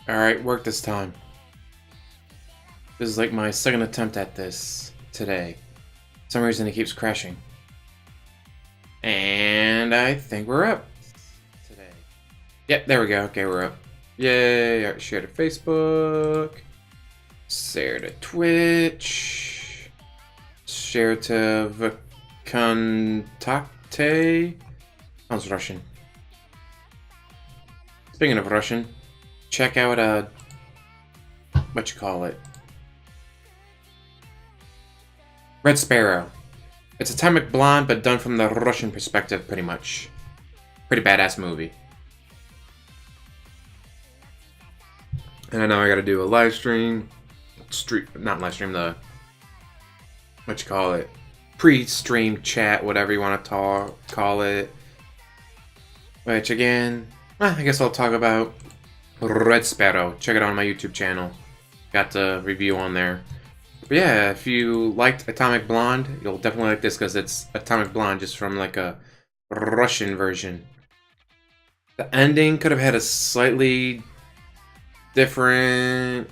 Alright, work this time. This is like my second attempt at this today. For some reason it keeps crashing. And I think we're up today. Yep, there we go. Okay, we're up. Yay! Alright, share to Facebook. Share to Twitch. Share to Vkontakte. Sounds Russian. Speaking of Russian, check out what you call it? Red Sparrow. It's Atomic Blonde, but done from the Russian perspective, pretty much. Pretty badass movie. And I know I gotta do a live stream. Not live stream, what you call it? Pre-stream chat, whatever you want to call it. Which, again, I guess I'll talk about Red Sparrow. Check it out on my YouTube channel. Got the review on there. But yeah, if you liked Atomic Blonde, you'll definitely like this because it's Atomic Blonde just from like a Russian version. The ending could have had a slightly different...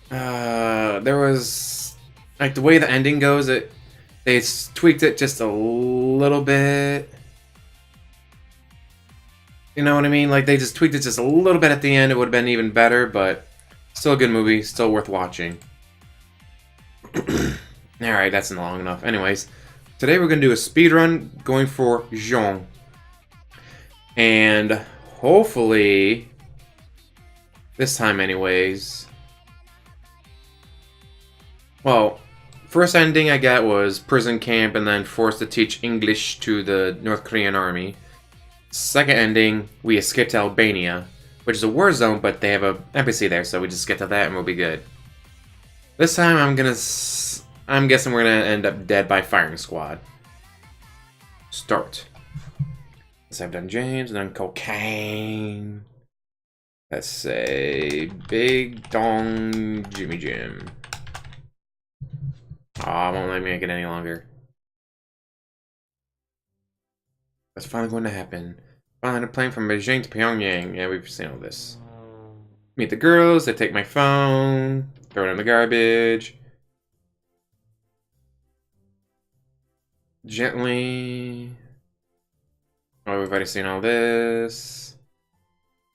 there was... Like, the way the ending goes, they tweaked it just a little bit. You know what I mean? Like, they just tweaked it just a little bit at the end. It would have been even better, but still a good movie. Still worth watching. Alright, that's not long enough. Anyways, today we're going to do a speed run going for Jeong. And hopefully, this time anyways... Well, first ending I got was prison camp and then forced to teach English to the North Korean army. Second ending, we escaped to Albania, which is a war zone, but they have an embassy there, so we just get to that and we'll be good. This time I'm guessing we're gonna end up dead by firing squad. Start. So I've done James and then cocaine. Let's say Big Dong Jimmy Jim. Aw, won't let me make it any longer. That's finally going to happen. Finally on a plane from Beijing to Pyongyang. Yeah, we've seen all this. Meet the girls, they take my phone, throw it in the garbage. Gently. Oh, we've already seen all this.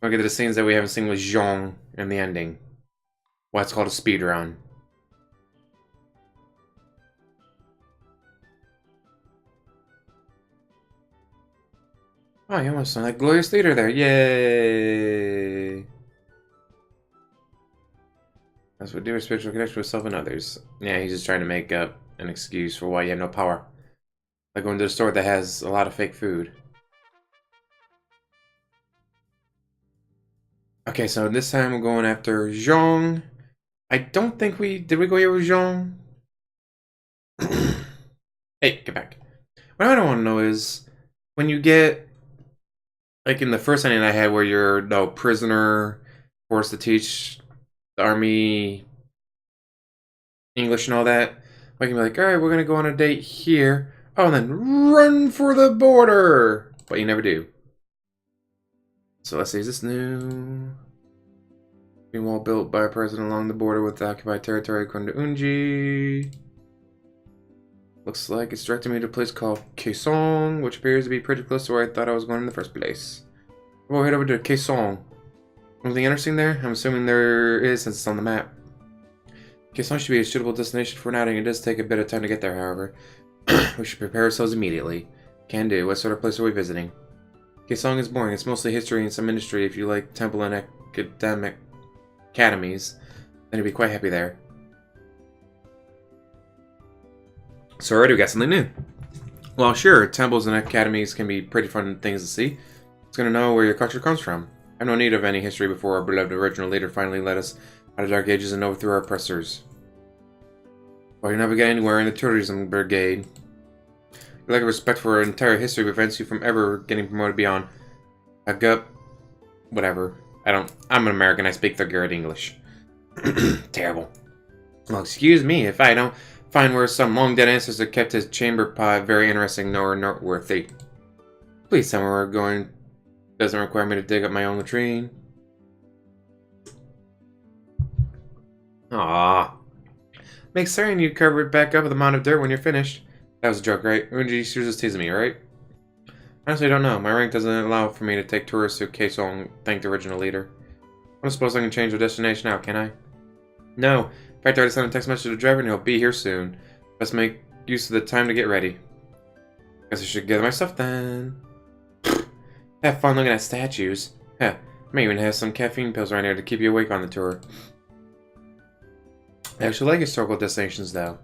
We'll get to the scenes that we haven't seen with Jeong in the ending. Why it's called a speed run. Oh, you almost sound like Glorious Leader there. Yay! That's what do a spiritual connection with self and others. Yeah, he's just trying to make up an excuse for why you have no power. Like going to the store that has a lot of fake food. Okay, so this time we're going after Jeong. I don't think did we go here with Jeong? Hey, get back. What I don't want to know is, when you get... Like in the first ending I had where you're no prisoner, forced to teach the army English and all that. I can be like, alright, we're gonna go on a date here. Oh, and then run for the border! But you never do. So let's see, is this new? Green wall built by a president along the border with the occupied territory according to Eunji. Looks like it's directing me to a place called Kaesong, which appears to be pretty close to where I thought I was going in the first place. We'll head over to Kaesong. Anything interesting there? I'm assuming there is since it's on the map. Kaesong should be a suitable destination for an outing. It does take a bit of time to get there, however. We should prepare ourselves immediately. Can do. What sort of place are we visiting? Kaesong is boring. It's mostly history and some industry. If you like temple and academic academies, then you'll be quite happy there. So already we got something new. Well, sure, temples and academies can be pretty fun things to see. It's gonna know where your culture comes from. I have no need of any history before our beloved original leader finally led us out of dark ages and overthrew our oppressors. While you never get anywhere in the tourism brigade, your lack of respect for our entire history prevents you from ever getting promoted beyond a gut. Whatever. I'm an American, I speak third-grade English. Terrible. Well, excuse me if I don't find where some long-dead ancestor kept his chamber pot very interesting nor noteworthy. Please tell me where we're going. Doesn't require me to dig up my own latrine. Aww. Make certain you cover it back up with a mound of dirt when you're finished. That was a joke, right? Eunji, she was just teasing me, right? Honestly, I don't know. My rank doesn't allow for me to take tourists to Kaesong, thank the original leader. I don't suppose I can change the destination now, can I? No. In fact, I already sent a text message to the driver and he'll be here soon. Let's make use of the time to get ready. Guess I should gather my stuff then. Have fun looking at statues. Heh, I may even have some caffeine pills around here to keep you awake on the tour. I actually like historical destinations, though.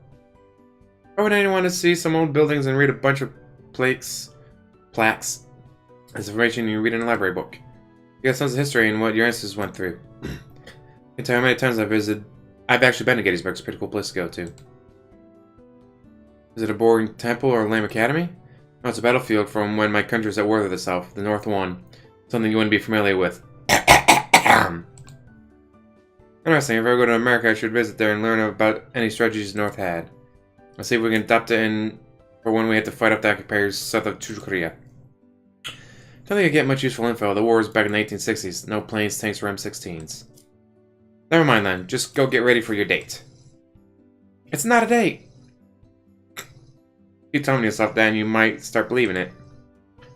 Why would anyone want to see some old buildings and read a bunch of plaques as information you read in a library book? You got tons of history and what your ancestors went through. I can tell you how many times I've actually been to Gettysburg. It's a pretty cool place to go to. Is it a boring temple or a lame academy? No, it's a battlefield from when my country was at war with the South. The North won. Something you wouldn't be familiar with. Interesting. If I go to America, I should visit there and learn about any strategies the North had. Let's see if we can adopt it in for when we have to fight up the occupiers south of Korea. Don't think I get much useful info. The war was back in the 1860s. No planes, tanks, or M16s. Never mind then. Just go get ready for your date. It's not a date. Keep telling yourself that and you might start believing it.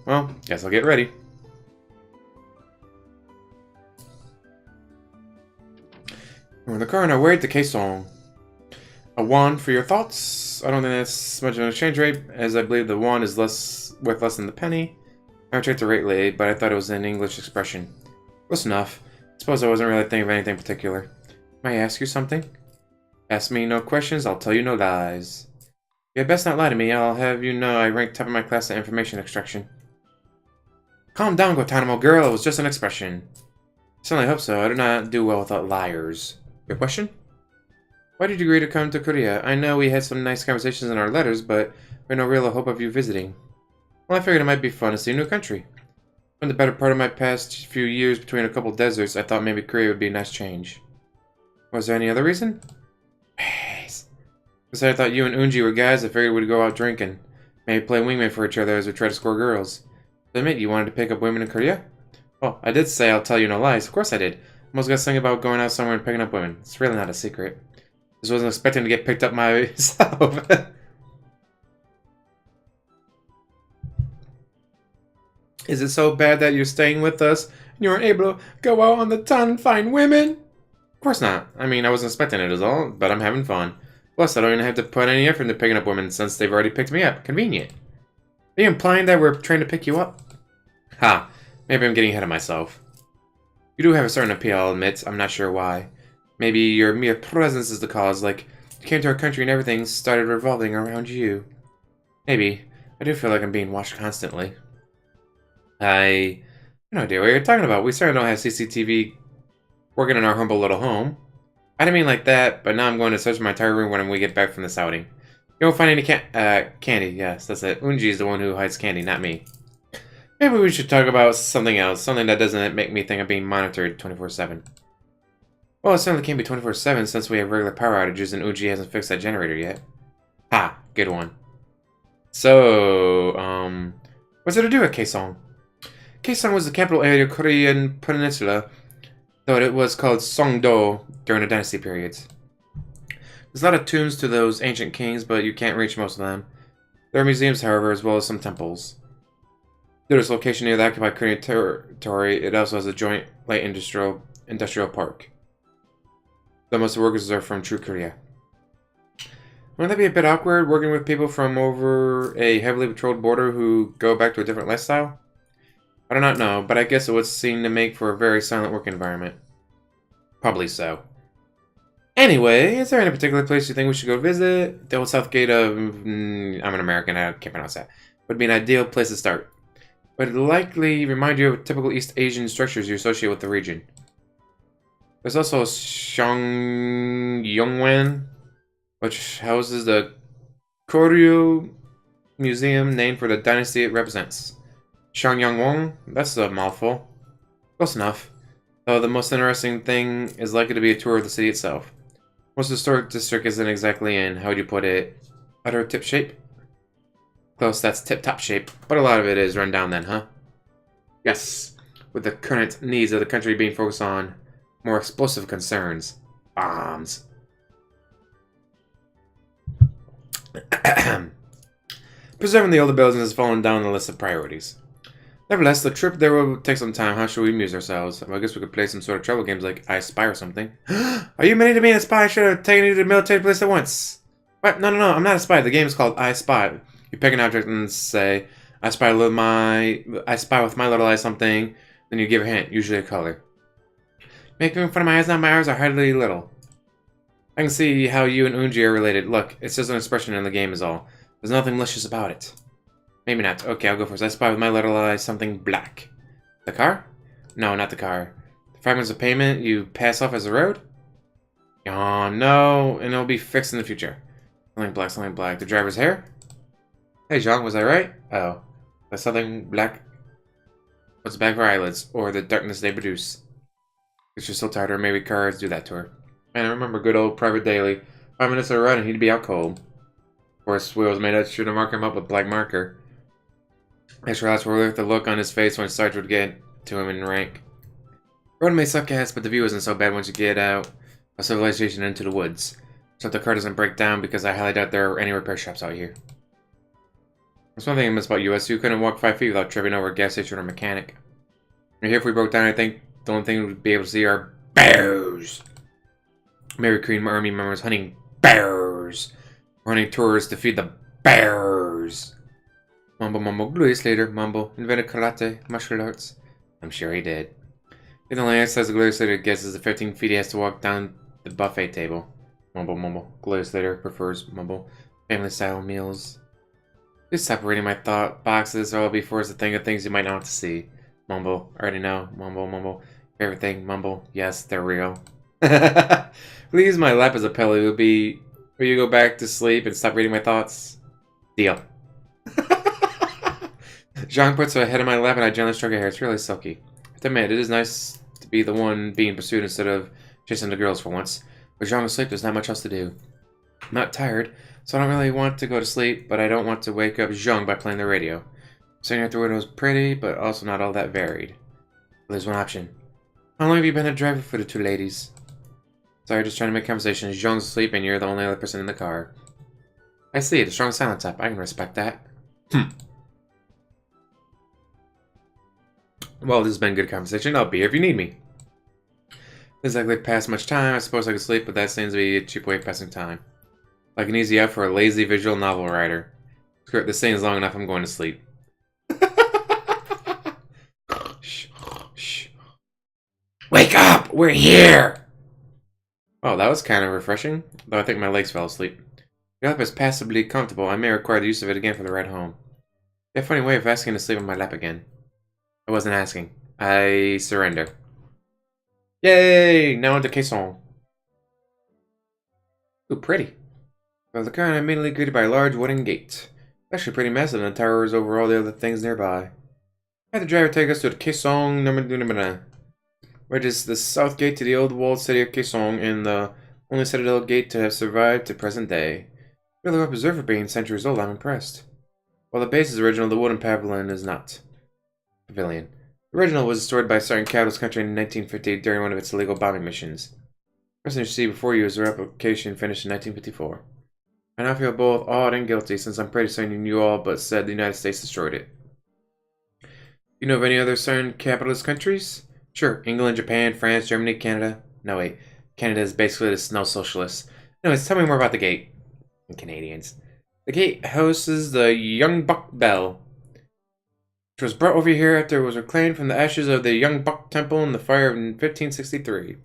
Well, guess I'll get ready. We're in the car on our way to Kaesong. A won for your thoughts? I don't think that's much of an exchange rate, as I believe the won is worth less than the penny. I checked the rate lately, but I thought it was an English expression. Close enough. I suppose I wasn't really thinking of anything particular. May I ask you something? Ask me no questions, I'll tell you no lies. You had best not lie to me, I'll have you know I rank top of my class in information extraction. Calm down, Guantanamo girl, it was just an expression. I certainly hope so, I do not do well without liars. Your question? Why did you agree to come to Korea? I know we had some nice conversations in our letters, but we had no real hope of you visiting. Well, I figured it might be fun to see a new country. From the better part of my past few years between a couple deserts, I thought maybe Korea would be a nice change. Was there any other reason? Yes. Because I thought you and Eunji were guys, I figured we'd go out drinking. Maybe play wingman for each other as we try to score girls. So admit you wanted to pick up women in Korea? Well, I did say I'll tell you no lies. Of course I did. I almost got something about going out somewhere and picking up women. It's really not a secret. Just wasn't expecting to get picked up myself. Is it so bad that you're staying with us and you weren't able to go out on the town and find women? Of course not. I mean, I wasn't expecting it as all, but I'm having fun. Plus, I don't even have to put any effort into picking up women since they've already picked me up. Convenient. Are you implying that we're trying to pick you up? Ha. Maybe I'm getting ahead of myself. You do have a certain appeal, I'll admit. I'm not sure why. Maybe your mere presence is the cause, like, you came to our country and everything started revolving around you. Maybe. I do feel like I'm being watched constantly. I have no idea what you're talking about. We certainly don't have CCTV working in our humble little home. I didn't mean like that, but now I'm going to search my entire room when we get back from this outing. You won't find any candy. Yes, that's it. Eunji is the one who hides candy, not me. Maybe we should talk about something else. Something that doesn't make me think I'm being monitored 24/7. Well, it certainly can't be 24/7 since we have regular power outages and Eunji hasn't fixed that generator yet. Ha! Good one. So, what's there to do at Kaesong? Kaesong was the capital area of the Korean peninsula, though it was called Songdo during the dynasty periods. There's a lot of tombs to those ancient kings, but you can't reach most of them. There are museums, however, as well as some temples. Due to its location near the occupied Korean territory, it also has a joint light industrial park. Though most of the workers are from true Korea. Wouldn't that be a bit awkward, working with people from over a heavily patrolled border who go back to a different lifestyle? I do not know, but I guess it would seem to make for a very silent work environment. Probably so. Anyway, is there any particular place you think we should go visit? The old south gate of... I'm an American, I can't pronounce that. Would be an ideal place to start. But it likely remind you of typical East Asian structures you associate with the region. There's also Yongwan, which houses the Koryu Museum named for the dynasty it represents. Wong, that's a mouthful. Close enough. Though the most interesting thing is likely to be a tour of the city itself. Most of the historic district isn't exactly in, how would you put it, utter tip shape? Close, that's tip-top shape, but a lot of it is run down then, huh? Yes, with the current needs of the country being focused on more explosive concerns. Bombs. Preserving the older buildings has fallen down the list of priorities. Nevertheless, the trip there will take some time. How should we amuse ourselves? Well, I guess we could play some sort of travel games like I Spy or something. Are you meaning to be a spy? I should have taken you to the military police at once. What? No, I'm not a spy. The game is called I Spy. You pick an object and say, I spy with my little eye something. Then you give a hint, usually a color. Making fun of my eyes, not my eyes are hardly little. I can see how you and Eunji are related. Look, it's just an expression in the game is all. There's nothing malicious about it. Maybe not. Okay, I'll go first. I spy with my little eye something black. The car? No, not the car. The fragments of pavement you pass off as a road? Oh, no. And it'll be fixed in the future. Something black, something black. The driver's hair? Hey, Jeong, was I right? Oh. That's something black. What's back of her eyelids? Or the darkness they produce? If she's so tired, or maybe cars do that to her. Man, I remember good old Private Daily. 5 minutes of a run and he'd be out cold. Of course, Wheels made us sure to mark him up with black marker. Extra lots were worth the look on his face when Sarge would get to him in rank. The road may suck ass, but the view isn't so bad once you get out of civilization into the woods. So if the car doesn't break down, because I highly doubt there are any repair shops out here. There's one thing I miss about US. You couldn't walk 5 feet without tripping over a gas station or a mechanic. And here if we broke down, I think the only thing we'd be able to see are bears. Mary Queen Army members hunting bears. Running tours to feed the bears. Mumble, mumble, glue later, mumble. Invented karate, martial arts. I'm sure he did. The only exercise the glue later gets is the 15 feet he has to walk down the buffet table. Mumble, mumble. Glue later prefers mumble. Family style meals. Just separating my thought boxes, or I'll be forced to think of things you might not want to see. Mumble. Already know. Mumble, mumble. Favorite thing. Mumble. Yes, they're real. Please use my lap as a pillow. It would be. Will you go back to sleep and stop reading my thoughts? Deal. Jeong puts her head in my lap and I gently stroke her hair. It's really silky. I have to admit, it is nice to be the one being pursued instead of chasing the girls for once. With Jeong asleep, there's not much else to do. I'm not tired, so I don't really want to go to sleep, but I don't want to wake up Jeong by playing the radio. Sitting at the window is pretty, but also not all that varied. There's one option. How long have you been a driver for the two ladies? Sorry, just trying to make conversation. Jeong's asleep and you're the only other person in the car. I see, the strong silent type. I can respect that. Well, this has been a good conversation. I'll be here if you need me. Doesn't exactly pass much time. I suppose I could sleep, but that seems to be a cheap way of passing time. Like an easy out for a lazy visual novel writer. Screw it, this thing is long enough, I'm going to sleep. Shh, shh. Wake up! We're here! Oh, that was kind of refreshing, though I think my legs fell asleep. The lap is passably comfortable. I may require the use of it again for the ride home. You have a funny way of asking to sleep on my lap again. I wasn't asking. I surrender. Yay! Now into caisson. Ooh, pretty. Well, the car and I'm immediately greeted by a large wooden gate. Actually pretty massive and towers over all the other things nearby. I had the driver take us to the caisson number 9, which is the south gate to the old walled city of Kaesong and the only citadel gate to have survived to present day. Really well preserved for being centuries old, I'm impressed. While the base is original, the wooden pavilion is not. Pavilion. The original was destroyed by a certain capitalist country in 1950 during one of its illegal bombing missions. The person you see before you is a replication finished in 1954. I now feel both awed and guilty since I'm pretty certain you knew all but said the United States destroyed it. You know of any other certain capitalist countries? Sure, England, Japan, France, Germany, Canada. No, wait. Canada is basically the snow socialists. Anyways, tell me more about the gate. And Canadians. The gate houses the Young Buck Bell, which was brought over here after it was reclaimed from the ashes of the Young Buck Temple in the fire of 1563.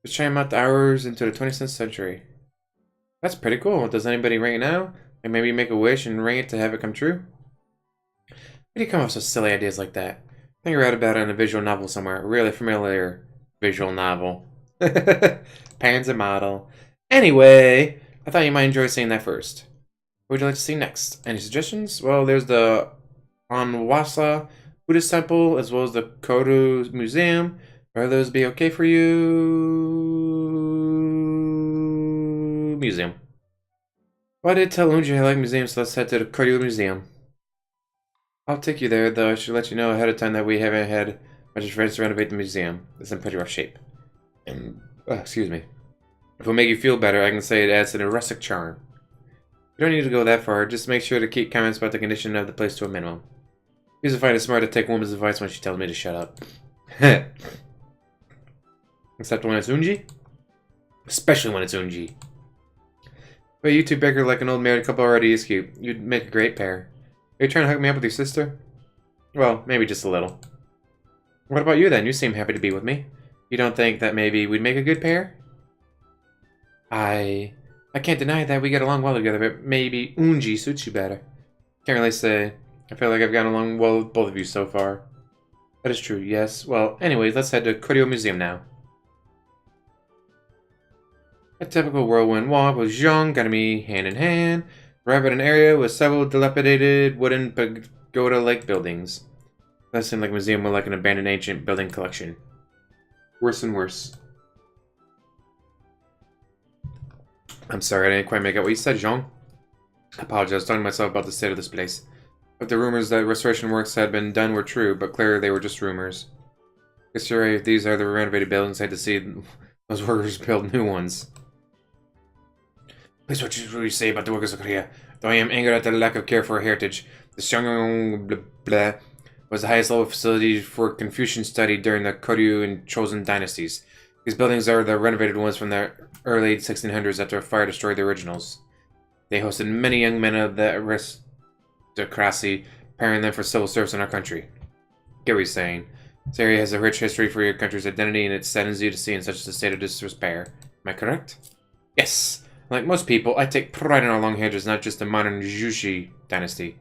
Which chime out the hours into the 20th century. That's pretty cool. Does anybody ring it now? Like maybe make a wish and ring it to have it come true? Where do you come up with such silly ideas like that? I think I read about it in a visual novel somewhere. A really familiar visual novel. Panzer model. Anyway, I thought you might enjoy seeing that first. What would you like to see next? Any suggestions? Well, there's the Onwasa Buddhist Temple, as well as the Kodo Museum. Will those be okay for you? Museum. Well, I did tell Eunji I like museums, so let's head to the Kodo Museum. I'll take you there, though I should let you know ahead of time that we haven't had much friends to renovate the museum. It's in pretty rough shape. And, excuse me. If it'll make you feel better, I can say it adds an rustic charm. You don't need to go that far. Just make sure to keep comments about the condition of the place to a minimum. Usually find it smart to take a woman's advice when she tells me to shut up. Except when it's Eunji? Especially when it's Eunji. But you two bicker like an old married couple already is cute. You'd make a great pair. Are you trying to hook me up with your sister? Well, maybe just a little. What about you then? You seem happy to be with me. You don't think that maybe we'd make a good pair? I can't deny that we get along well together, but maybe Eunji suits you better. Can't really say. I feel like I've gotten along well with both of you so far. That is true, yes. Well, anyways, let's head to Koryo Museum now. A typical whirlwind walk with Jeong got me hand in hand. Arrive at an area with several dilapidated wooden pagoda-like buildings. That seemed like a museum with like an abandoned ancient building collection. Worse and worse. I'm sorry, I didn't quite make out what you said, Jeong. I apologize, I was talking to myself about the state of this place. But the rumors that restoration works had been done were true, but clearly they were just rumors. Guess you're right, if these are the renovated buildings, I'd to see those workers build new ones. Please what you say about the workers of Korea. Though I am angered at the lack of care for our heritage, the Jeong blah blah was the highest level facility for Confucian study during the Koryo and Chosun dynasties. These buildings are the renovated ones from the early 1600s after a fire destroyed the originals. They hosted many young men of the aristocracy, preparing them for civil service in our country. Get what you're saying. This area has a rich history for your country's identity, and it saddens you to see in such a state of disrepair. Am I correct? Yes. Like most people, I take pride in our long heritage, not just the modern Jushi dynasty.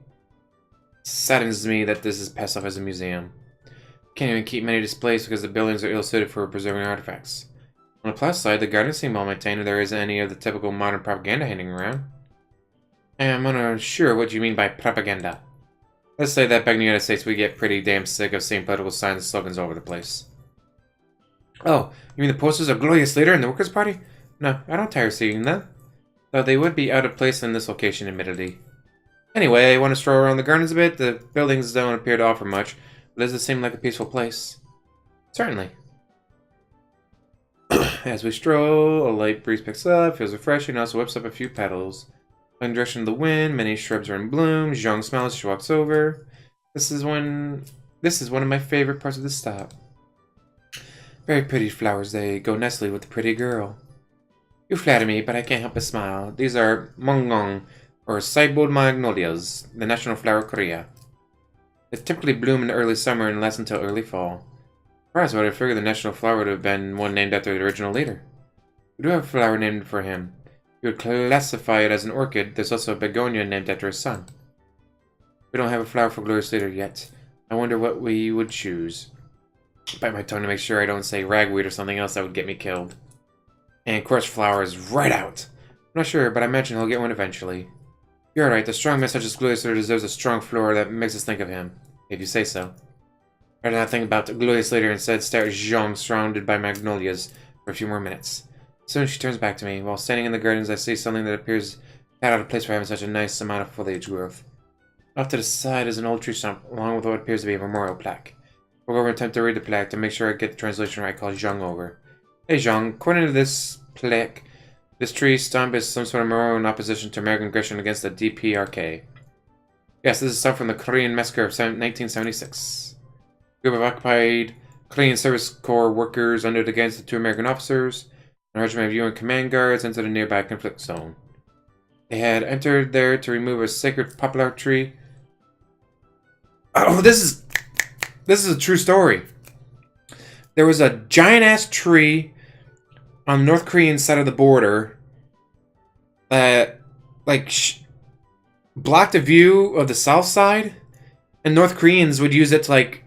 It saddens me that this is passed off as a museum. Can't even keep many displays because the buildings are ill-suited for preserving artifacts. On the plus side, the gardens seem well maintained and there isn't any of the typical modern propaganda hanging around. I am unsure what you mean by propaganda. Let's say that back in the United States we get pretty damn sick of seeing political signs and slogans all over the place. Oh, you mean the posters of Glorious Leader and the Workers' Party? No, I don't tire seeing them. Though they would be out of place in this location, admittedly. Anyway, I want to stroll around the gardens a bit. The buildings don't appear to offer much, but does it seem like a peaceful place? Certainly. As we stroll, a light breeze picks up, feels refreshing, also whips up a few petals. In the direction of the wind, many shrubs are in bloom. Jeong smiles as she walks over. This is one of my favorite parts of the stop. Very pretty flowers, they go nicely with the pretty girl. You flatter me, but I can't help but smile. These are monggong, or sideboard magnolias, the national flower of Korea. They typically bloom in the early summer and last until early fall. Perhaps I would have figured the national flower would have been one named after the original leader. We do have a flower named for him. You would classify it as an orchid. There's also a begonia named after his son. We don't have a flower for Glorious Leader yet. I wonder what we would choose. Bite my tongue to make sure I don't say ragweed or something else that would get me killed. And crushed flower is right out. I'm not sure, but I imagine he'll get one eventually. You're right, the strong man such as Glorious Leader deserves a strong flower that makes us think of him, if you say so. I did not think about the Glorious Leader, instead stare at Jeong surrounded by magnolias for a few more minutes. Soon she turns back to me. While standing in the gardens, I see something that appears not out of place for having such a nice amount of foliage growth. Off to the side is an old tree stump, along with what appears to be a memorial plaque. We'll go over and attempt to read the plaque to make sure I get the translation right. Call Jeong over. Hey Jeong, according to this plaque, this tree stump is some sort of memorial in opposition to American aggression against the DPRK. Yes, this is stuff from the Korean massacre of 1976. A group of occupied Korean Service Corps workers under the guidance of 2 American officers and a regiment of UN command guards entered a nearby conflict zone. They had entered there to remove a sacred poplar tree. Oh, this is a true story. There was a giant-ass tree on the North Korean side of the border that, like, blocked a view of the south side, and North Koreans would use it to, like,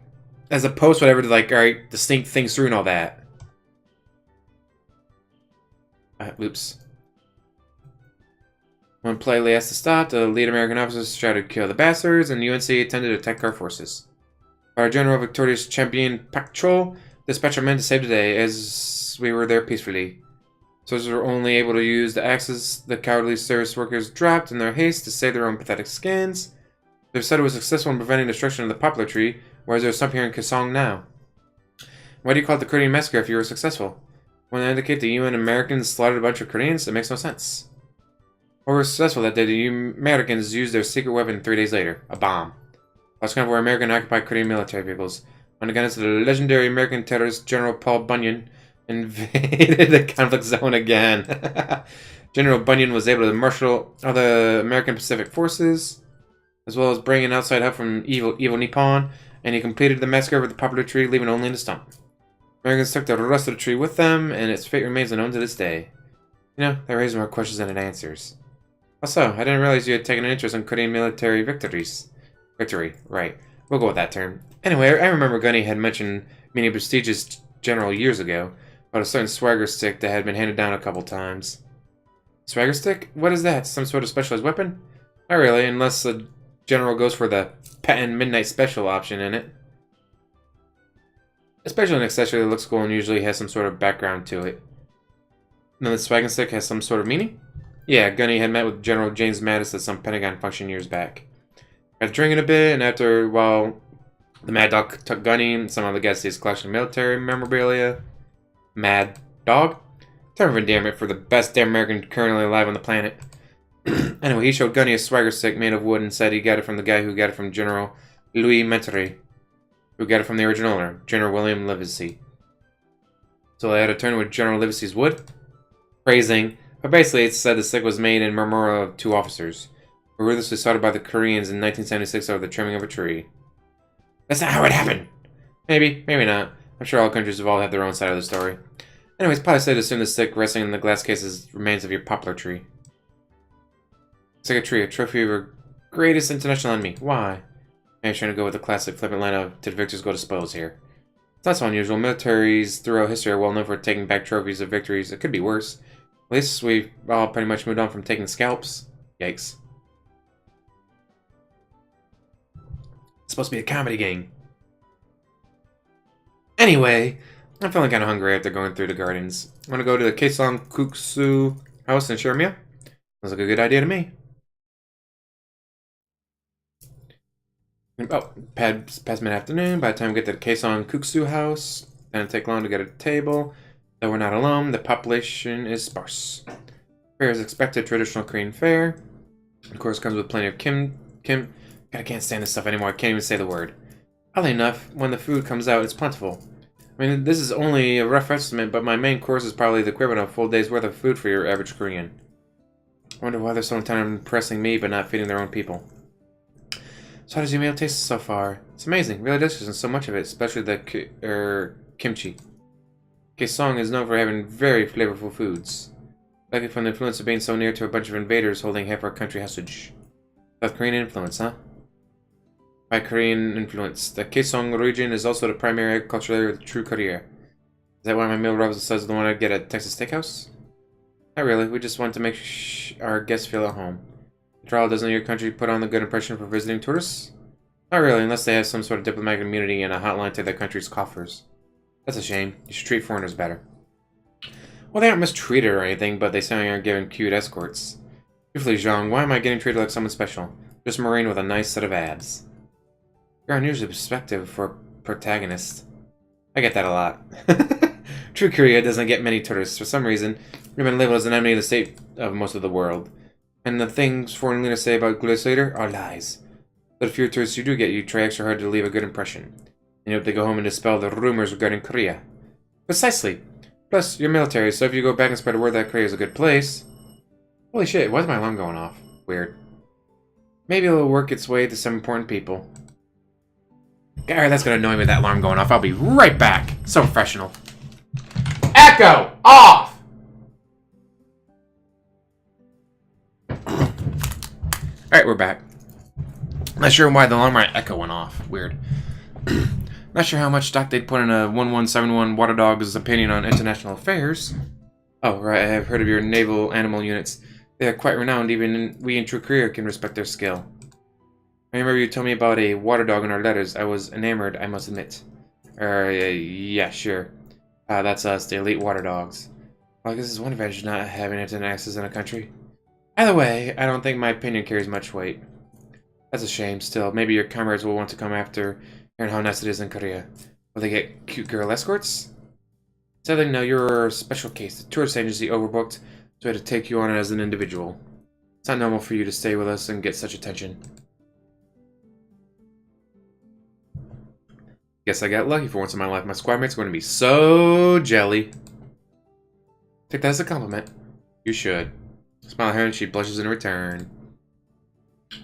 as a post, whatever, to, like, alright, distinct things through and all that. Oops. When politely asked to stop, the lead American officers shouted, "Kill the bastards," and UNC attempted to attack our forces. Our General Victorious Champion Pak Chol dispatched our men to save the day, as we were there peacefully. Soldiers were only able to use the axes the cowardly service workers dropped in their haste to save their own pathetic skins. They said it was successful in preventing destruction of the poplar tree, whereas there's some here in Kaesong now. Why do you call it the Korean massacre if you were successful? When they indicate the UN Americans slaughtered a bunch of Koreans, it makes no sense. Or were successful that day, the Americans used their secret weapon 3 days later, a bomb. Lost convoy of American occupied Korean military vehicles. On the guidance of the legendary American terrorist General Paul Bunyan, invaded the conflict zone again. General Bunyan was able to marshal all the American Pacific forces, as well as bring an outside help from evil Nippon, and he completed the massacre of the poplar tree, leaving only the stump. Americans took the rest of the tree with them, and its fate remains unknown to this day. You know, that raises more questions than it answers. Also, I didn't realize you had taken an interest in Korean military victories. Victory, right. We'll go with that term. Anyway, I remember Gunny had mentioned meeting a prestigious general years ago about a certain swagger stick that had been handed down a couple times. Swagger stick? What is that? Some sort of specialized weapon? Not really, unless the general goes for the patent midnight special option in it. Especially an accessory that looks cool and usually has some sort of background to it. And then the swagger stick has some sort of meaning? Yeah, Gunny had met with General James Mattis at some Pentagon function years back. After drinking a bit, and after, well, the Mad Dog took Gunny and some other guys to his collection of military memorabilia. Mad Dog? Term of endearment for the best damn American currently alive on the planet. Anyway, he showed Gunny a swagger stick made of wood and said he got it from the guy who got it from General Louis Mentre, who got it from the original owner, General William Livesey. So they had to turn with General Livesey's wood? Praising. But basically, it said the stick was made in memorial of 2 officers who were ruthlessly slaughtered by the Koreans in 1976 over the trimming of a tree. That's not how it happened! Maybe, maybe not. I'm sure all countries have all had their own side of the story. Anyways, probably safe to assume the stick resting in the glass case is remains of your poplar tree. It's like a tree, a trophy of your greatest international enemy. Why? I'm trying to go with the classic flippant line of, to the victors go dispose here. It's not so unusual. Militaries throughout history are well known for taking back trophies of victories. It could be worse. At least we've all pretty much moved on from taking scalps. Yikes. It's supposed to be a comedy game. Anyway, I'm feeling kind of hungry after going through the gardens. I'm going to go to the Kaesong Kuksu house and share a meal. Sounds like a good idea to me. Oh, past mid-afternoon. By the time we get to the Kaesong Kuksu house, doesn't take long to get a table. Though we're not alone, the population is sparse. Fare is expected, traditional Korean fare. Of course, comes with plenty of God, I can't stand this stuff anymore. I can't even say the word. Oddly enough, when the food comes out, it's plentiful. I mean, this is only a rough estimate, but my main course is probably the equivalent of a full day's worth of food for your average Korean. I wonder why they're so intent on impressing me, but not feeding their own people. So how does your meal taste so far? It's amazing, really delicious, and so much of it, especially the kimchi. Kaesong is known for having very flavorful foods, likely from the influence of being so near to a bunch of invaders holding half our country hostage. South Korean influence, huh? By Korean influence, the Kaesong region is also the primary agricultural area of the true Korea. Is that why my meal rubs says the one I'd get at Texas Steakhouse? Not really, we just want to make our guests feel at home. After all, doesn't your country put on the good impression for visiting tourists? Not really, unless they have some sort of diplomatic immunity and a hotline to their country's coffers. That's a shame. You should treat foreigners better. Well, they aren't mistreated or anything, but they certainly aren't given cute escorts. Truthfully, Jeong, why am I getting treated like someone special? Just a Marine with a nice set of abs. You're unusually perspective for a protagonist. I get that a lot. True Korea doesn't get many tourists. For some reason, we've been labeled as an enemy of the state of most of the world. And the things foreign leaders say about Gladiator are lies. But the few tourists you do get, you try extra hard to leave a good impression. And you hope they go home and dispel the rumors regarding Korea. Precisely. Plus, you're military, so if you go back and spread a word that Korea is a good place... Holy shit, why is my alarm going off? Weird. Maybe it'll work its way to some important people. Alright, that's gonna annoy me, that alarm going off. I'll be right back. So professional. Echo! Off! Alright, we're back. Not sure why the alarm echo went off. Weird. Not sure how much stock they'd put in a 1171 Water Dog's opinion on international affairs. Oh, right, I have heard of your naval animal units. They are quite renowned, even we in True Korea can respect their skill. I remember you told me about a water dog in our letters. I was enamored, I must admit. Yeah, sure. That's us, the elite water dogs. Well, I guess it's one advantage of not having internet access in a country. Either way, I don't think my opinion carries much weight. That's a shame, still. Maybe your comrades will want to come after hearing how nice it is in Korea. Will they get cute girl escorts? Sadly, no, you're a special case. The tourist agency overbooked, so I had to take you on as an individual. It's not normal for you to stay with us and get such attention. Guess I got lucky for once in my life. My squad mates are going to be so jelly. Take that as a compliment. You should. Smile at her and she blushes in return.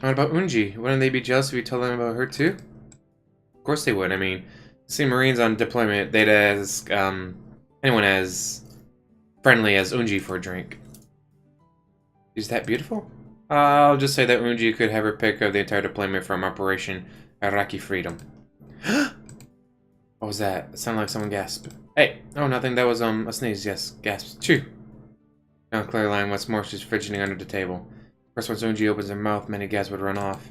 What about Eunji? Wouldn't they be jealous if you told them about her too? Of course they would. I mean, see Marines on deployment, they'd ask anyone as friendly as Eunji for a drink. Is that beautiful? I'll just say that Eunji could have her pick of the entire deployment from Operation Iraqi Freedom. What was that? It sounded like someone gasped. Hey! Oh, nothing. That was, a sneeze. Yes. Gasp. Chew! Now clear line. What's more, she's fidgeting under the table. Of course, once Eunji opens her mouth, many gasps would run off.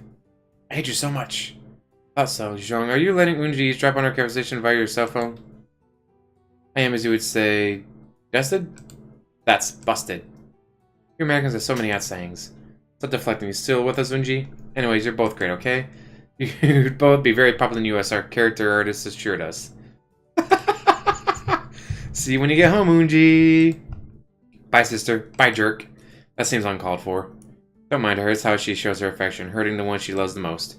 I hate you so much. Thought so. Jeong, are you letting Eunji eavesdrop on our conversation via your cell phone? I am, as you would say, busted? That's busted. You Americans have so many odd sayings. Stop deflecting. You still with us, Eunji? Anyways, you're both great, okay? You'd both be very popular in the US. Our character artist assured us. See you when you get home, Eunji. Bye, sister. Bye, jerk. That seems uncalled for. Don't mind her. It's how she shows her affection, hurting the one she loves the most.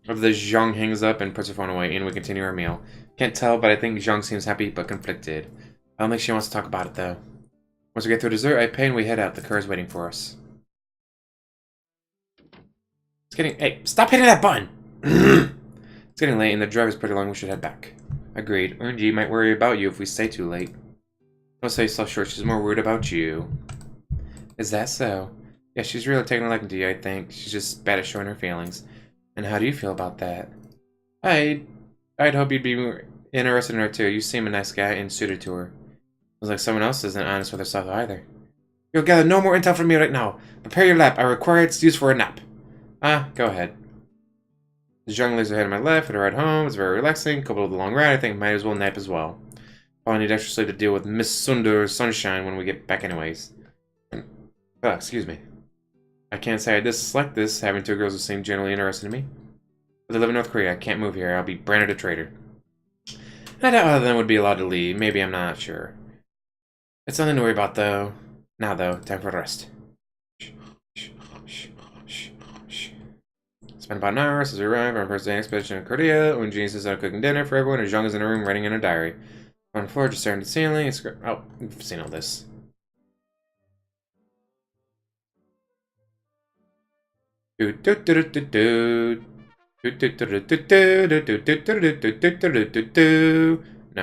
After this, Jeong hangs up and puts her phone away, and we continue our meal. Can't tell, but I think Jeong seems happy but conflicted. I don't think she wants to talk about it, though. Once we get through dessert, I pay and we head out. The car is waiting for us. It's getting... Hey, stop hitting that button! It's getting late and the drive is pretty long. We should head back. Agreed. Eunji might worry about you if we stay too late. Don't say yourself short. She's more worried about you. Is that so? Yeah, she's really taking a liking to you, I think. She's just bad at showing her feelings. And how do you feel about that? I'd hope you'd be interested in her too. You seem a nice guy and suited to her. Looks like someone else isn't honest with herself either. You'll gather no more intel from me right now. Prepare your lap. I require its use for a nap. Go ahead. The Jeong lays her head on my left for the ride home. It's very relaxing. Coupled with the long ride, I think I might as well nap as well. I'll need extra sleep to deal with Miss Sunder's sunshine when we get back anyways. Oh, excuse me. I can't say I dislike this, having two girls who seem generally interested in me. But they live in North Korea. I can't move here. I'll be branded a traitor. I doubt other than would be allowed to leave. Maybe, I'm not sure. It's nothing to worry about, though. Now, though, time for rest. Spent about an hour since we arrived on our first day expedition in Korea. Eunji insists on cooking dinner for everyone, and Jeong is in her room writing in her diary. On the floor, just staring at the ceiling. Oh, we've seen all this. No,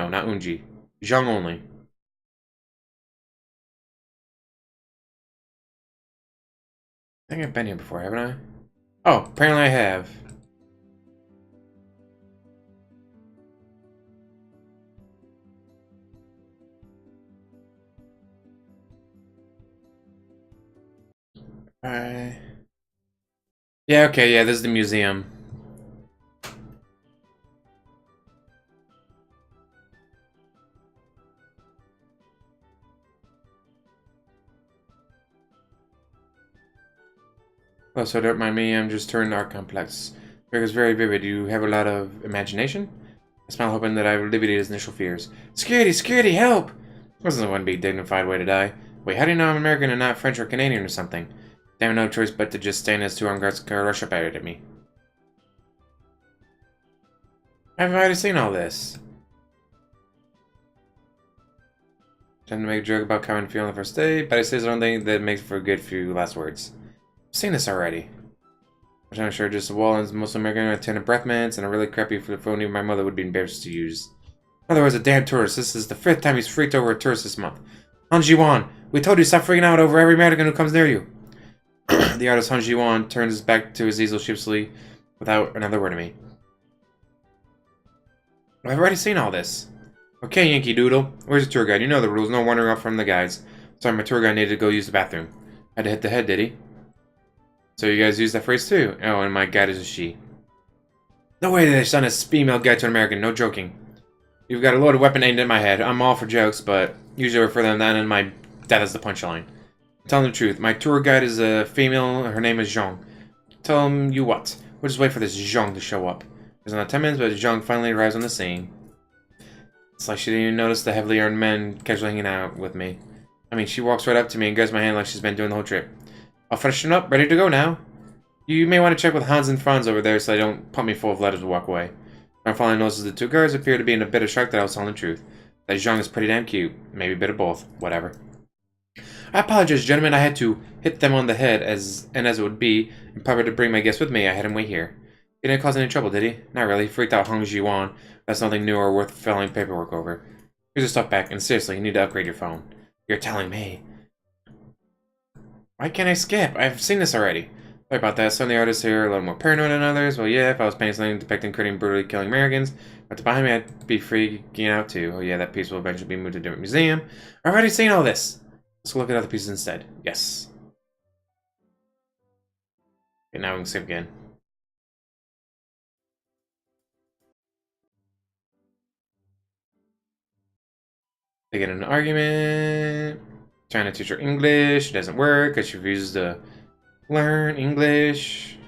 not Eunji. Jeong only. I think I've been here before, haven't I? Oh, apparently I have. Yeah, okay, yeah, this is the museum. Oh, so don't mind me, I'm just touring the art complex. It's very vivid. You have a lot of imagination? I smile, hoping that I've alleviated his initial fears. Security! Security! Help! Wasn't one be dignified way to die. Wait, how do you know I'm American and not French or Canadian or something? Damn, no choice but to just stand as two armed guards rush up at me. I've already seen all this. Trying to make a joke about common feeling on the first day, but I say I don't think that makes for a good few last words. I've seen this already. I'm trying to show just a wall and most American attendant breath mints and a really crappy phone even my mother would be embarrassed to use. In other words, a damn tourist. This is the 5th time he's freaked over a tourist this month. Han Ji-won, we told you to stop freaking out over every American who comes near you. The artist Han Ji-won turns his back to his easel sheepishly without another word to me. I've already seen all this. Okay, Yankee Doodle. Where's the tour guide? You know the rules. No wandering off from the guides. Sorry, my tour guide needed to go use the bathroom. Had to hit the head, did he? So you guys use that phrase too? Oh, and my guide is a she. No way they sent a female guide to an American. No joking. You've got a loaded weapon aimed at my head. I'm all for jokes, but usually refer them that and my death is the punchline. I'm telling the truth. My tour guide is a female. Her name is Jeong. Tell him you what. We'll just wait for this Jeong to show up. There's not 10 minutes, but Jeong finally arrives on the scene. It's like she didn't even notice the heavily armed men casually hanging out with me. I mean, she walks right up to me and grabs my hand like she's been doing the whole trip. I'll freshen up, ready to go now. You may want to check with Hans and Franz over there so they don't pump me full of letters to walk away. My finally notices the two guards appear to be in a bit of shock that I was telling the truth. That Jeong is pretty damn cute. Maybe a bit of both. Whatever. I apologize, gentlemen. I had to hit them on the head, as it would be improper to bring my guest with me. I had him wait here. He didn't cause any trouble, did he? Not really. He freaked out Hong Ji-won. That's nothing new or worth filling paperwork over. Here's your stuff back, and seriously, you need to upgrade your phone. You're telling me. Why can't I skip? I've seen this already. Sorry about that. Some of the artists here are a little more paranoid than others. Well, yeah, if I was painting something depicting Korean brutally killing Americans, but behind me, I'd be freaking out too. Oh yeah, that piece will eventually be moved to a different museum. I've already seen all this. Let's look at other pieces instead. Yes. Okay, now we can skip again. They get in an argument. Trying to teach her English. It doesn't work because she refuses to learn English.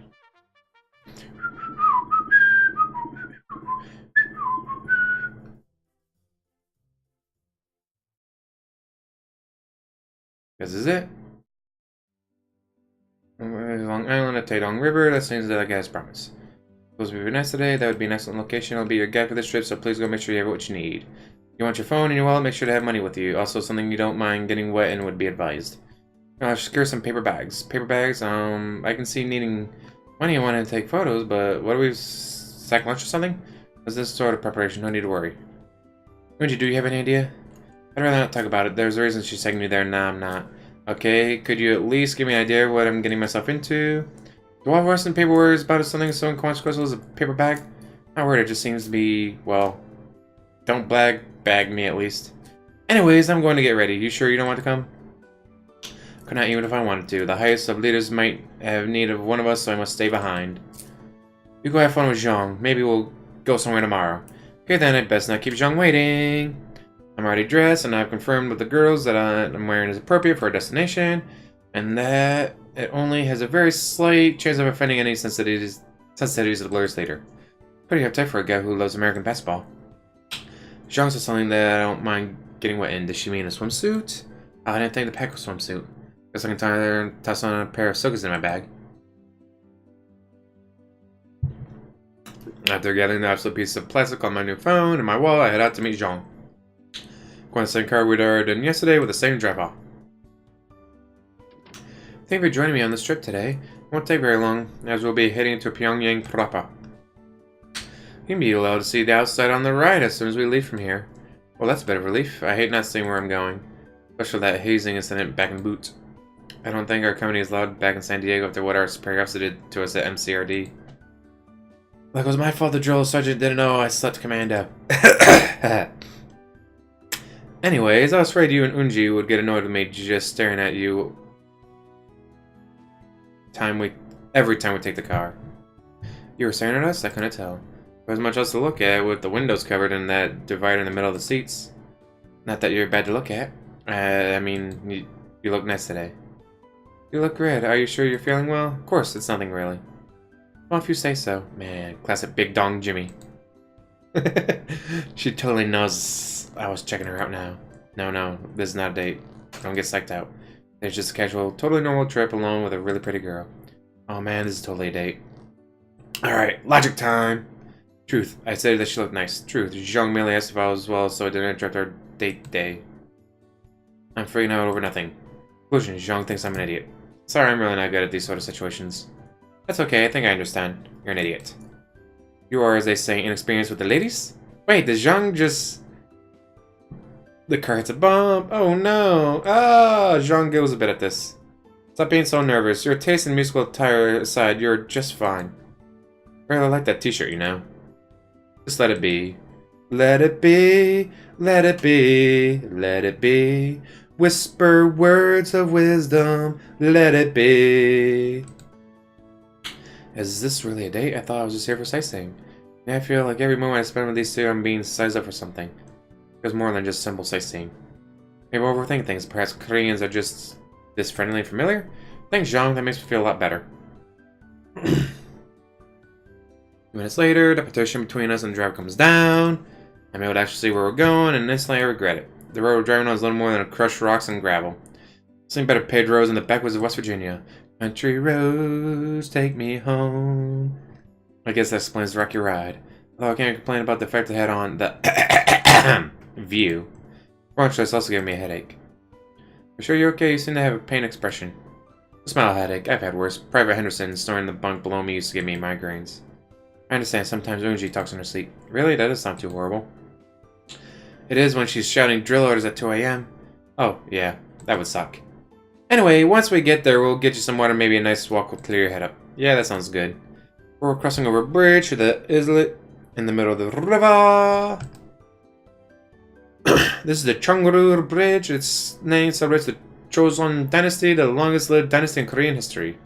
This is it. Long Island at Taedong River. That seems like I promised. Supposed to be very nice today. That would be an excellent location. It'll be your guide for this trip, so please go make sure you have what you need. You want your phone and your wallet, make sure to have money with you. Also, something you don't mind getting wet and would be advised. I'll secure some paper bags. Paper bags, I can see needing money. I want to take photos, but what do we sack lunch or something? Is this sort of preparation? No need to worry. Eunji, do you have any idea? I'd rather not talk about it. There's a reason she's taking me there. Nah, I'm not. Okay, could you at least give me an idea of what I'm getting myself into? Do all worse than paper worries about something so inconsequential as a paper bag? Not worried, it just seems to be, well, don't bag me at least. Anyways, I'm going to get ready. You sure you don't want to come? Could not even if I wanted to. The highest of leaders might have need of one of us, so I must stay behind. You go have fun with Jeong. Maybe we'll go somewhere tomorrow. Okay then, I'd best not keep Jeong waiting. I'm already dressed, and I've confirmed with the girls that I'm wearing is appropriate for our destination, and that it only has a very slight chance of offending any sensitivities of the glorious leader. Pretty uptight for a guy who loves American basketball. Jeong said something that I don't mind getting wet in. Does she mean a swimsuit? Oh, I didn't think the pack was swimsuit. Guess I can tie there and toss on a pair of silkies in my bag. After gathering the absolute piece of plastic on my new phone and my wallet, I head out to meet Jeong. Going to the same car we'd already done yesterday with the same driver. Thank you for joining me on this trip today. It won't take very long, as we'll be heading to Pyongyang proper. You'll be allowed to see the outside on the right as soon as we leave from here. Well, that's a bit of relief. I hate not seeing where I'm going. Especially that hazing incident back in Boot. I don't think our company is allowed back in San Diego after what our superior officer did to us at MCRD. Like it was my fault the drill sergeant didn't know I slept commando. Anyways, I was afraid you and Eunji would get annoyed with me just staring at you every time we take the car. You were staring at us? I couldn't tell. There was much else to look at with the windows covered and that divider in the middle of the seats. Not that you're bad to look at. I mean, you look nice today. You look great. Are you sure you're feeling well? Of course, it's nothing really. Well, if you say so. Man, classic Big Dong Jimmy. She totally knows I was checking her out now. No, this is not a date. Don't get psyched out. It's just a casual, totally normal trip alone with a really pretty girl. Oh man, this is totally a date. Alright, logic time. Truth, I said that she looked nice. Truth, Jeong merely asked if I was well, so I didn't interrupt our date day. I'm freaking out over nothing. Conclusion, Jeong thinks I'm an idiot. Sorry, I'm really not good at these sort of situations. That's okay, I think I understand. You're an idiot. You are, as they say, inexperienced with the ladies? Wait, does Jeong just... The car hits a bump. Oh no. Ah, Jeong giggles a bit at this. Stop being so nervous. Your taste in musical attire aside, you're just fine. I really like that t-shirt, you know. Just let it be. Let it be. Let it be. Let it be. Whisper words of wisdom. Let it be. Is this really a date? I thought I was just here for sightseeing. Now I feel like every moment I spend with these two, I'm being sized up for something. There's more than just simple sightseeing. Maybe I overthink things. Perhaps Koreans are just this friendly and familiar? Thanks, Jeong. That makes me feel a lot better. 2 minutes later, the partition between us and the driver comes down. I'm able to actually see where we're going, and instantly I regret it. The road we're driving on is little more than a crushed rocks and gravel. Something better paved roads in the backwoods of West Virginia. Country roads take me home. I guess that explains the rocky ride. Although I can't complain about the effect it had on the view. Wrong choice also gave me a headache. You sure you're okay? You seem to have a pain expression. A smile headache. I've had worse. Private Henderson, snoring in the bunk below me, used to give me migraines. I understand. Sometimes Eunji talks in her sleep. Really? That doesn't sound too horrible. It is when she's shouting drill orders at 2 a.m. Oh, yeah. That would suck. Anyway, once we get there, we'll get you some water, maybe a nice walk will clear your head up. Yeah, that sounds good. We're crossing over a bridge to the islet in the middle of the river. This is the Cheonggru Bridge. Its name celebrates the Joseon Dynasty, the longest-lived dynasty in Korean history.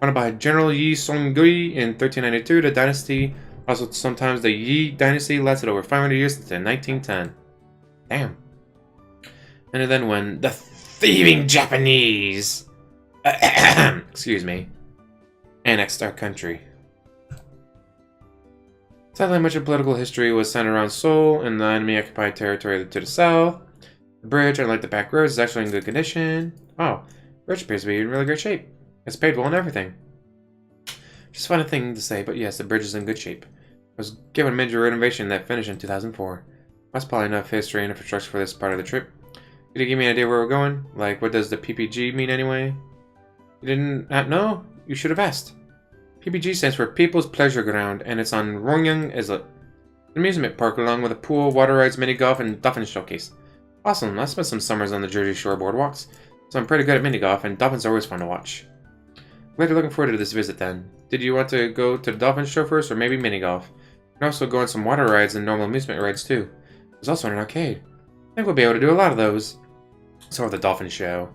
Founded by General Yi Song-gui in 1392, the dynasty, also sometimes the Yi Dynasty, lasted over 500 years until 1910. Damn. And then when the thieving Japanese, excuse me, annexed our country. Sadly, much of political history was centered around Seoul and the enemy-occupied territory to the south. The bridge, unlike the back roads, is actually in good condition. Oh, the bridge appears to be in really great shape. It's paid well and everything. Just a funny thing to say, but yes, the bridge is in good shape. It was given a major renovation that finished in 2004. That's probably enough history and infrastructure for this part of the trip. Could you give me an idea where we're going? Like, what does the PPG mean anyway? You didn't know? You should have asked. PPG stands for People's Pleasure Ground, and it's on Rongyang Islet. An amusement park along with a pool, water rides, mini golf, and dolphin showcase. Awesome, I spent some summers on the Jersey Shore boardwalks, so I'm pretty good at mini golf, and dolphins are always fun to watch. Glad you're looking forward to this visit then. Did you want to go to the dolphin show first, or maybe mini golf? You can also go on some water rides and normal amusement rides too. There's also an arcade. I think we'll be able to do a lot of those. So with the dolphin show.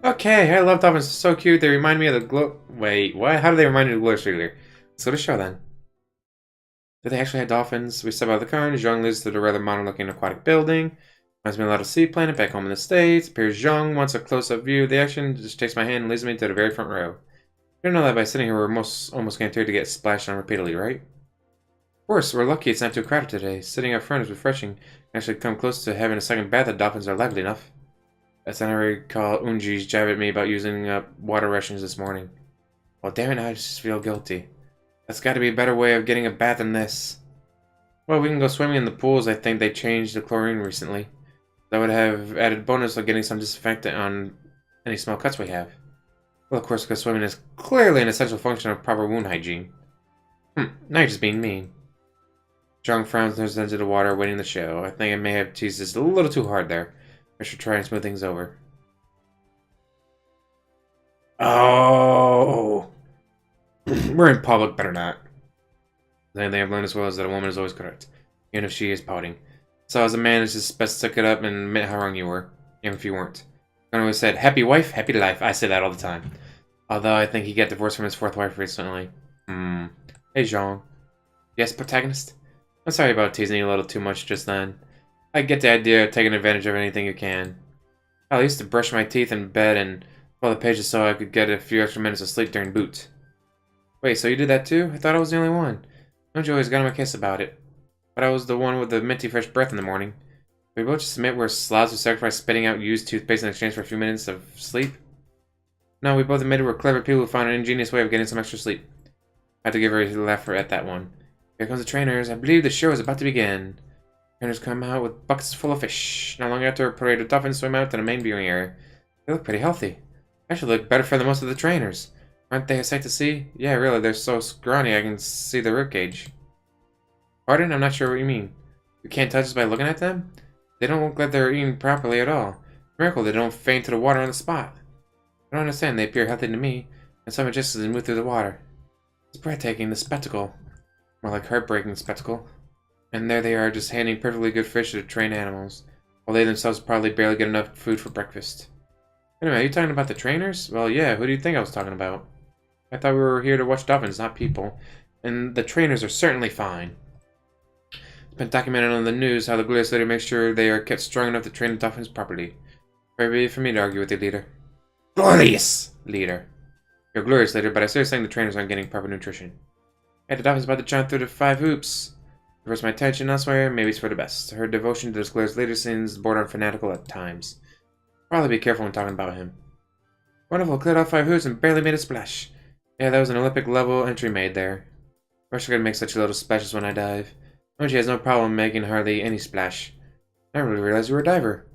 Okay, I love dolphins. So cute. They remind me of the glow. Wait, what? How do they remind you of the Glorious Regular? Let's go to the show then. Do they actually have dolphins? We step out of the car and Jeong leads to the rather modern-looking aquatic building. Reminds me a lot of Seaplanet back home in the States. Appears Jeong wants a close-up view of the action. Just takes my hand and leads me to the very front row. You don't know that by sitting here we're almost guaranteed to get splashed on repeatedly, right? Of course, we're lucky it's not too crowded today. Sitting up front is refreshing. Actually come close to having a second bath. The dolphins are lively enough. That's when I recall Eunji's jab at me about using up water rations this morning. Well, damn it, I just feel guilty. That's got to be a better way of getting a bath than this. Well, we can go swimming in the pools. I think they changed the chlorine recently. That would have added bonus of getting some disinfectant on any small cuts we have. Well, of course, because swimming is clearly an essential function of proper wound hygiene. Now you're just being mean. Jeong frowns and turns into the water, waiting the show. I think I may have teased this a little too hard there. I should try and smooth things over. Oh! We're in public, better not. The only thing I've learned as well is that a woman is always correct, even if she is pouting. So as a man, it's just best to suck it up and admit how wrong you were, even if you weren't. I always said, happy wife, happy life. I say that all the time. Although I think he got divorced from his fourth wife recently. Hey, Jeong. Yes, protagonist? I'm sorry about teasing you a little too much just then. I get the idea of taking advantage of anything you can. I used to brush my teeth in bed and pull the pages so I could get a few extra minutes of sleep during boot. Wait, so you did that too? I thought I was the only one. Don't you always got on my case about it? But I was the one with the minty fresh breath in the morning. We both just admit we're slobs who sacrifice spitting out used toothpaste in exchange for a few minutes of sleep? No, we both admitted we're clever people who found an ingenious way of getting some extra sleep. I had to give her a laugh at that one. Here comes the trainers. I believe the show is about to begin. Trainers come out with buckets full of fish. Not long after, a parade of dolphins swim out to the main viewing area. They look pretty healthy. Actually look better than most of the trainers. Aren't they a sight to see? Yeah, really, they're so scrawny I can see the ribcage. Pardon? I'm not sure what you mean. You can't touch us by looking at them? They don't look like they're eating properly at all. Miracle they don't faint to the water on the spot. I don't understand, they appear healthy to me, and so majestic as they move through the water. It's breathtaking, the spectacle. More like heartbreaking spectacle. And there they are, just handing perfectly good fish to the trained animals, while they themselves probably barely get enough food for breakfast. Anyway, are you talking about the trainers? Well, yeah, who do you think I was talking about? I thought we were here to watch dolphins, not people. And the trainers are certainly fine. It's been documented on the news how the glorious leader makes sure they are kept strong enough to train the dolphins properly. Very for me to argue with the leader. Glorious leader. You're a glorious leader, but I seriously think the trainers aren't getting proper nutrition. Hey, the dolphins about to jump through the 5 hoops. Diverts my attention elsewhere, maybe it's for the best. Her devotion to this glorious leader seems borderline fanatical at times. Probably be careful when talking about him. Wonderful, cleared off 5 hoops and barely made a splash. Yeah, that was an Olympic level entry made there. I wish I could make such little splashes when I dive. Eunji has no problem making hardly any splash. I didn't really realize you were a diver.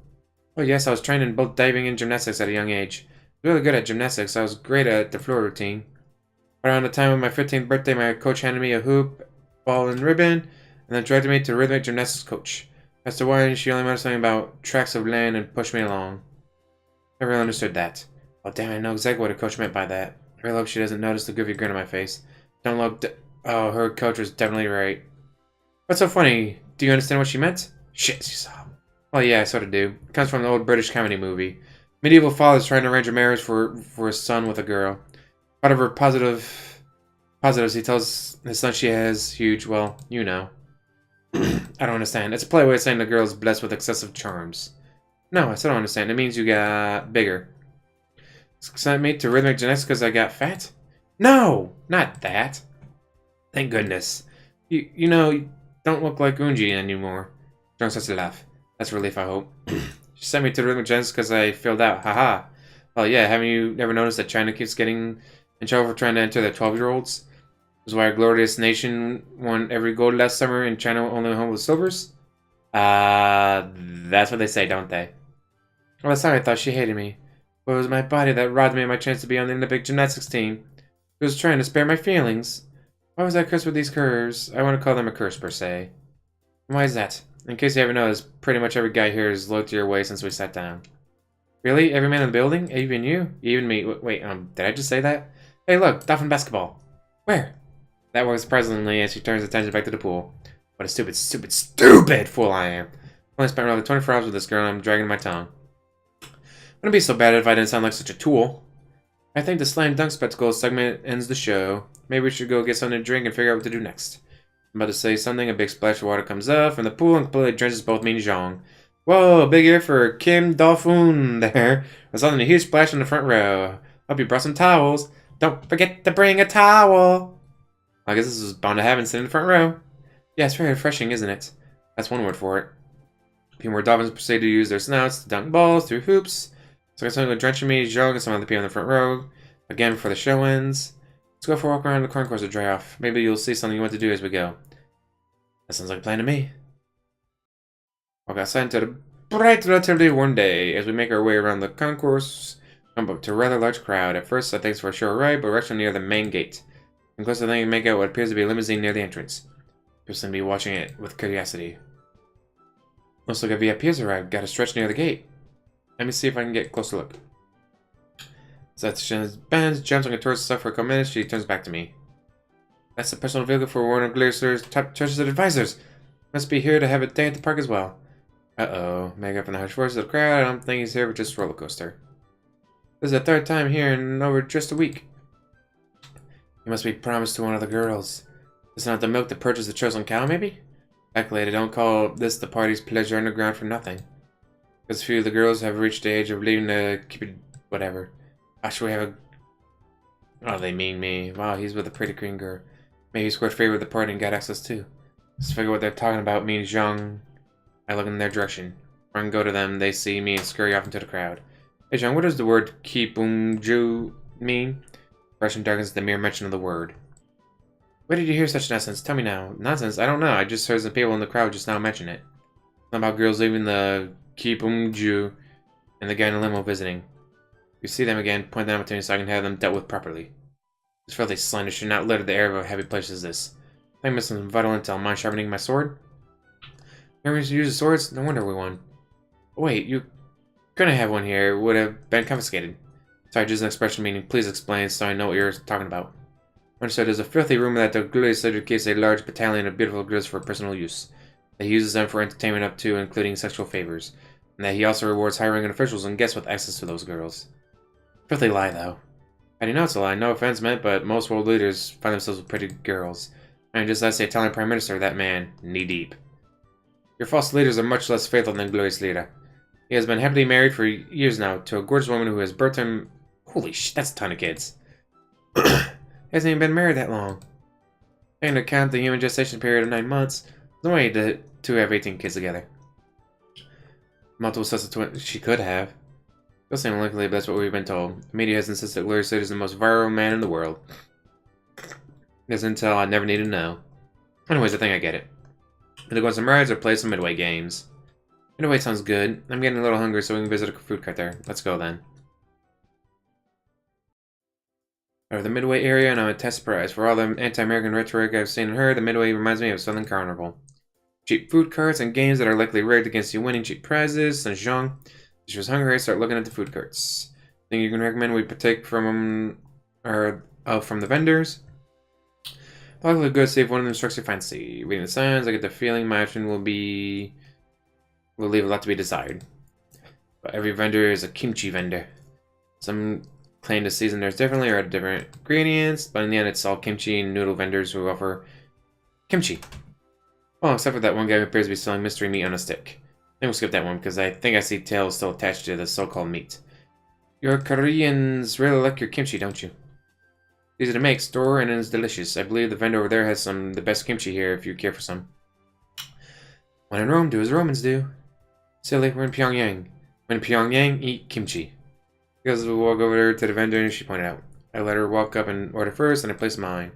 Oh yes, I was trained in both diving and gymnastics at a young age. I was really good at gymnastics. I was great at the floor routine. Around the time of my 15th birthday, my coach handed me a hoop, ball, and ribbon, and then directed me to rhythmic gymnastics coach. As to why, she only wanted something about tracts of land and pushed me along. I really understood that. Oh damn, I know exactly what a coach meant by that. I really hope she doesn't notice the goofy grin on my face. Don't look. Oh, her coach was definitely right. What's so funny? Do you understand what she meant? Shit, she saw. Well, yeah, I sort of do. It comes from an old British comedy movie. Medieval father's trying to arrange a marriage for his son with a girl. Part of her positives, he tells his son she has huge, well, you know. I don't understand. It's a polite way of saying the girl is blessed with excessive charms. No, I still don't understand. It means you got bigger. Sent me to rhythmic gymnastics because I got fat? No, not that. Thank goodness. You know, you don't look like Eunji anymore. Jeong starts to laugh. That's a relief, I hope. She sent me to rhythmic gymnastics because I failed out. Haha. Well, yeah, haven't you never noticed that China keeps getting in trouble for trying to enter their 12-year-olds? That's why our glorious nation won every gold last summer and China only home with silvers? That's what they say, don't they? Well, that's how I thought she hated me. But it was my body that robbed me of my chance to be on the Olympic gymnastics team. It was trying to spare my feelings. Why was I cursed with these curves? I want to call them a curse, per se. Why is that? In case you haven't noticed, pretty much every guy here has looked your way since we sat down. Really? Every man in the building? Even you? Even me? Wait, did I just say that? Hey, look, dolphin basketball. Where? That works surprisingly as she turns attention back to the pool. What a stupid fool I am. I only spent roughly 24 hours with this girl and I'm dragging my tongue. Wouldn't be so bad if I didn't sound like such a tool. I think the slam dunk spectacle segment ends the show. Maybe we should go get something to drink and figure out what to do next. I'm about to say something, a big splash of water comes up from the pool and completely drenches both me and Jeong. Whoa, big ear for Kim Dolphin there. Resulting in a huge splash in the front row. Hope you brought some towels. Don't forget to bring a towel. I guess this is bound to happen, sitting in the front row. Yeah, it's very refreshing, isn't it? That's one word for it. A few more dolphins proceed to use their snouts to dunk balls through hoops. So I got something drenching me, Jeong, and some other people in the front row. Again, before the show ends. Let's go for a walk around the concourse to dry off. Maybe you'll see something you want to do as we go. That sounds like a plan to me. Walk outside into the bright, relatively warm day. As we make our way around the concourse, come up to a rather large crowd. At first, I think it's for a short ride, but we're actually near the main gate. And close to the thing, we make out what appears to be a limousine near the entrance. People seem to be watching it with curiosity. Looks like a VIP has arrived. Got to stretch near the gate. Let me see if I can get a closer look. So that's bends, jumps on towards herself for a couple minutes. She turns back to me. That's the personal vehicle for one of Glacier's top trusted advisors. Must be here to have a day at the park as well. Uh-oh. Make up in the harsh voice of the crowd. I don't think he's here for just a roller coaster. This is the third time here in over just a week. You must be promised to one of the girls. Is not the milk to purchase the chosen cow, maybe? Actually, they don't call this the party's pleasure underground for nothing. Because few of the girls have reached the age of leaving to keep it whatever. Actually, we have a... Oh, they mean me. Wow, he's with a pretty green girl. Maybe he scored favor with the party and got access too. Let's figure what they're talking about. Me and Jeong. I look in their direction. Run, go to them. They see me and scurry off into the crowd. Hey, Jeong, what does the word Kipumju mean? Russian darkens at the mere mention of the word. Where did you hear such nonsense? Tell me now. Nonsense? I don't know. I just heard some people in the crowd just now mention it. Something about girls leaving the Kipumju and the guy in the limo visiting. You see them again, point them out to me so I can have them dealt with properly. This filthy slander should not litter the air of a heavy place as this. I missed some vital intel. Mind sharpening my sword? Remember to use the swords? No wonder we won. Wait, you couldn't have one here. It would have been confiscated. Sorry, just an expression meaning please explain so I know what you're talking about. Understood, there's a filthy rumor that the Glurious leader keeps a large battalion of beautiful girls for personal use. That he uses them for entertainment up to including sexual favors. And that he also rewards high-ranking officials and guests with access to those girls. Filthy lie, though. I do know it's a lie, no offense meant, but most world leaders find themselves with pretty girls. And just as the Italian Prime Minister, that man, knee-deep. Your false leaders are much less faithful than Glorious Leader. He has been happily married for years now to a gorgeous woman who has birthed him... Holy shit, that's a ton of kids. He hasn't even been married that long. Taking into account the human gestation period of 9 months, no way the two have 18 kids together. Multiple sets of twins she could have. Doesn't seem likely, but that's what we've been told. The media has insisted Larry Slater is the most viral man in the world. There's intel I never need to know. Anyways, I think I get it. Either go on some rides or play some Midway games. Midway sounds good. I'm getting a little hungry, so we can visit a food cart there. Let's go then. Over the Midway area, and I'm a test surprise. For all the anti-American rhetoric I've seen and heard, the Midway reminds me of Southern Carnival. Cheap food carts and games that are likely rigged against you winning cheap prizes. And Jeong, if she was hungry, start looking at the food carts. Think you can recommend we partake from from the vendors? Probably good. See if one of them strikes your fancy. Reading the signs, I get the feeling my option will leave a lot to be desired. But every vendor is a kimchi vendor. Some claim to season theirs differently or different ingredients, but in the end, it's all kimchi and noodle vendors who offer kimchi. Well, except for that one guy who appears to be selling mystery meat on a stick. I think we'll skip that one because I think I see tails still attached to the so-called meat. Your Koreans really like your kimchi, don't you? Easy to make, store, and it's delicious. I believe the vendor over there has the best kimchi here if you care for some. When in Rome, do as Romans do. Silly, we're in Pyongyang. When in Pyongyang, eat kimchi. Because we walk over to the vendor and she pointed out. I let her walk up and order first, and I place mine.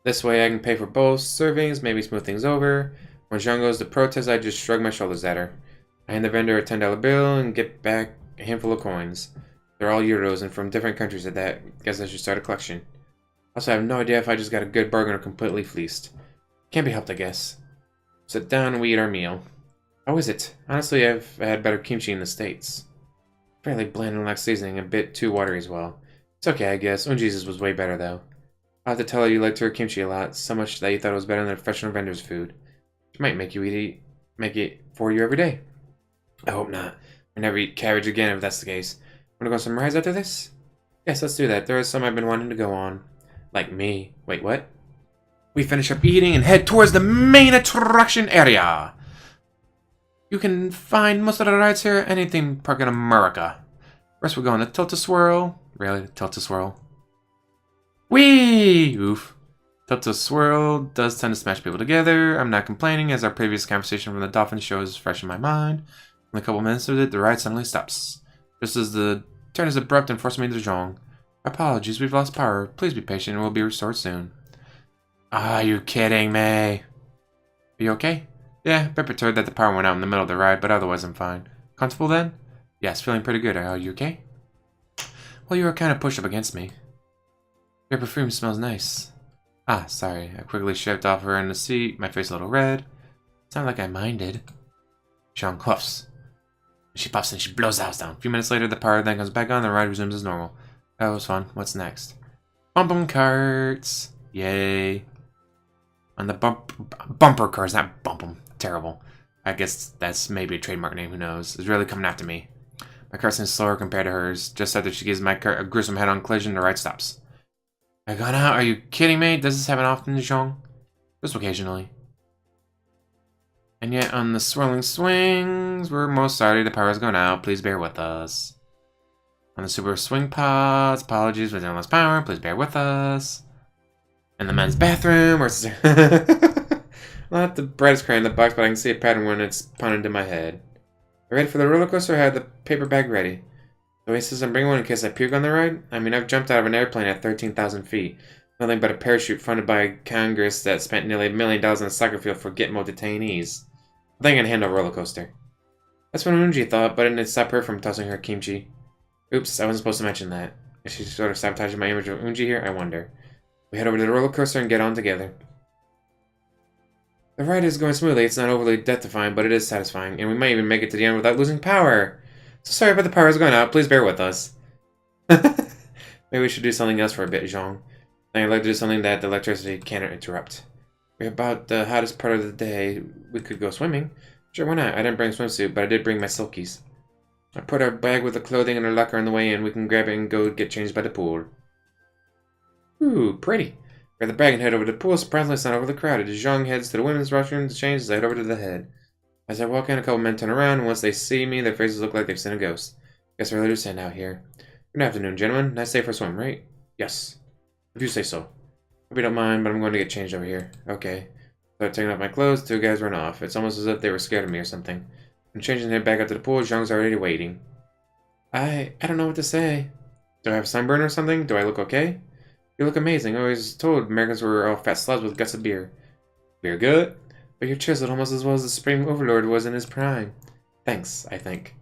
This way I can pay for both servings, maybe smooth things over. When Jeong goes to protest, I just shrug my shoulders at her. I hand the vendor a $10 bill and get back a handful of coins. They're all euros and from different countries at that. Guess I should start a collection. Also, I have no idea if I just got a good bargain or completely fleeced. Can't be helped, I guess. Sit down and we eat our meal. How is it? Honestly, I've had better kimchi in the States. Fairly bland and lack seasoning, a bit too watery as well. It's okay, I guess. Eunji's was way better, though. I'll have to tell her you liked her kimchi a lot, so much that you thought it was better than the professional vendor's food. She might make it for you every day. I hope not. I never eat cabbage again if that's the case. Wanna go on some rides after this? Yes, let's do that. There are some I've been wanting to go on. Like me. Wait, what? We finish up eating and head towards the main attraction area. You can find most of the rides here at any theme park in America. First we're going to Tilt-A-Swirl. Really? Tilt-A-Swirl? Whee! Oof. Tilt-A-Swirl does tend to smash people together. I'm not complaining as our previous conversation from the dolphin show is fresh in my mind. In a couple minutes of it, the ride suddenly stops. Just as the turn is abrupt and forcing me to Jeong. Apologies, we've lost power. Please be patient and we'll be restored soon. Are you kidding me? Are you okay? Yeah, a bit perturbed that the power went out in the middle of the ride, but otherwise I'm fine. Comfortable then? Yes, feeling pretty good. Are you okay? Well, you were kind of pushed up against me. Your perfume smells nice. Ah, sorry. I quickly shoved off her in the seat, my face a little red. It's not like I minded. Jeong huffs. She puffs and she blows the house down. A few minutes later, the power then comes back on and the ride resumes as normal. That was fun. What's next? Bum carts. Yay. On the bumper cars, not bump 'em. Terrible. I guess that's maybe a trademark name, who knows. It's really coming after me. My car seems slower compared to hers. Just after she gives my car a gruesome head-on collision, the ride stops. I gone out? Are you kidding me? Does this happen often, Jeong? Just occasionally. And yet, on the swirling swings, we're most sorry the power's gone out. Please bear with us. On the super swing pods, apologies for less power. Please bear with us. In the men's bathroom, or not the brightest crayon in the box, but I can see a pattern when it's pounded in my head. Are you ready for the roller coaster? I have the paper bag ready. The way says I'm bringing one in case I puke on the ride? I mean, I've jumped out of an airplane at 13,000 feet. Nothing but a parachute funded by Congress that spent nearly $1 million on a soccer field for Gitmo detainees. I think I can handle a roller coaster. That's what Eunji thought, but it didn't stop her from tossing her kimchi. Oops, I wasn't supposed to mention that. Is she sort of sabotaging my image of Eunji here? I wonder. We head over to the roller coaster and get on together. The ride is going smoothly. It's not overly death-defying, but it is satisfying, and we might even make it to the end without losing power. So sorry about the power is going out. Please bear with us. Maybe we should do something else for a bit, Jeong. I'd like to do something that the electricity can't interrupt. We're about the hottest part of the day. We could go swimming. Sure, why not? I didn't bring a swimsuit, but I did bring my silkies. I put our bag with the clothing in our locker on the way in. We can grab it and go get changed by the pool. Ooh, pretty. Grab the bag and head over to the pool. Surprisingly, it's not overly crowded. Jeong heads to the women's restroom to change as I head over to the head. As I walk in, a couple men turn around, and once they see me, their faces look like they've seen a ghost. Guess I really do stand out here. Good afternoon, gentlemen. Nice day for a swim, right? Yes. If you say so. Hope you don't mind, but I'm going to get changed over here. Okay. So I'm taking off my clothes, two guys run off. It's almost as if they were scared of me or something. I'm changing, head back out to the pool. Jeong's already waiting. I don't know what to say. Do I have sunburn or something? Do I look okay? You look amazing. I always told Americans were all fat slobs with guts of beer. Beer good? But you're chiseled almost as well as the Supreme Overlord was in his prime. Thanks, I think.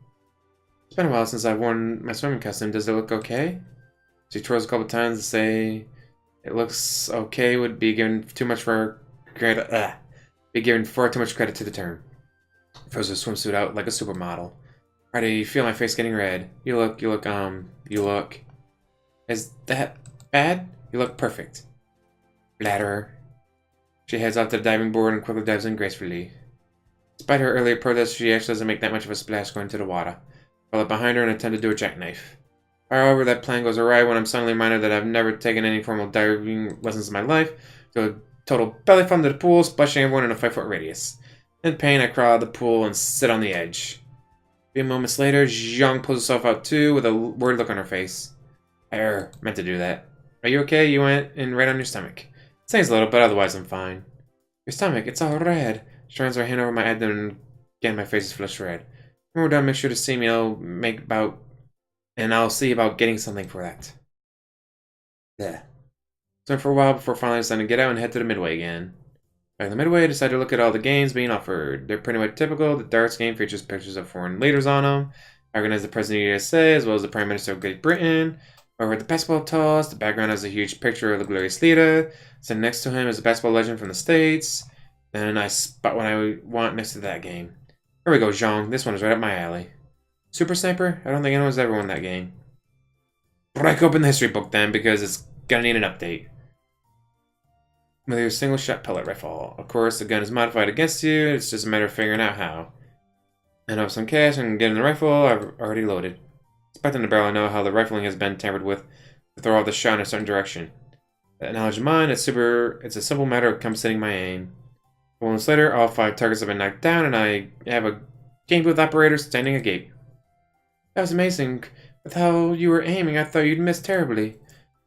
It's been a while since I've worn my swimming costume. Does it look okay? She twirls a couple times to say it looks okay would be given too much for credit. Be given far too much credit to the term. Throws her swimsuit out like a supermodel. Already feel my face getting red. You look. Is that bad? You look perfect. Flatterer. She heads off to the diving board and quickly dives in gracefully. Despite her earlier protest, she actually doesn't make that much of a splash going into the water. Follow behind her and attempt to do a jackknife. However, that plan goes awry when I'm suddenly reminded that I've never taken any formal diving lessons in my life. So a total belly flop into the pool, splashing everyone in a 5-foot radius. In pain, I crawl out of the pool and sit on the edge. A few moments later, Jeong pulls herself out too, with a worried look on her face. Meant to do that. Are you okay? You went in right on your stomach. Stings a little, but otherwise I'm fine. Your stomach, it's all red. She runs her hand over my abdomen and again my face is flushed red. When we're done, make sure to see me. I'll see about getting something for that. Yeah. So for a while before finally deciding to get out and head to the Midway again. Back in the Midway, I decided to look at all the games being offered. They're pretty much typical. The darts game features pictures of foreign leaders on them. I recognize the President of the USA as well as the Prime Minister of Great Britain. Over at the basketball toss, the background has a huge picture of the glorious leader. Sitting next to him is a basketball legend from the States. Then I spot what I want next to that game. Here we go, Jeong. This one is right up my alley. Super Sniper? I don't think anyone's ever won that game. Break open the history book then, because it's gonna need an update. With your single-shot pellet rifle. Of course, the gun is modified against you. It's just a matter of figuring out how. And have some cash and getting the rifle I've already loaded. Expecting the barrel, I know how the rifling has been tampered with to throw off the shot in a certain direction. That knowledge of mine, it's a simple matter of compensating my aim. Moments later, all 5 targets have been knocked down, and I have a game booth operator standing agape. That was amazing. With how you were aiming, I thought you'd miss terribly.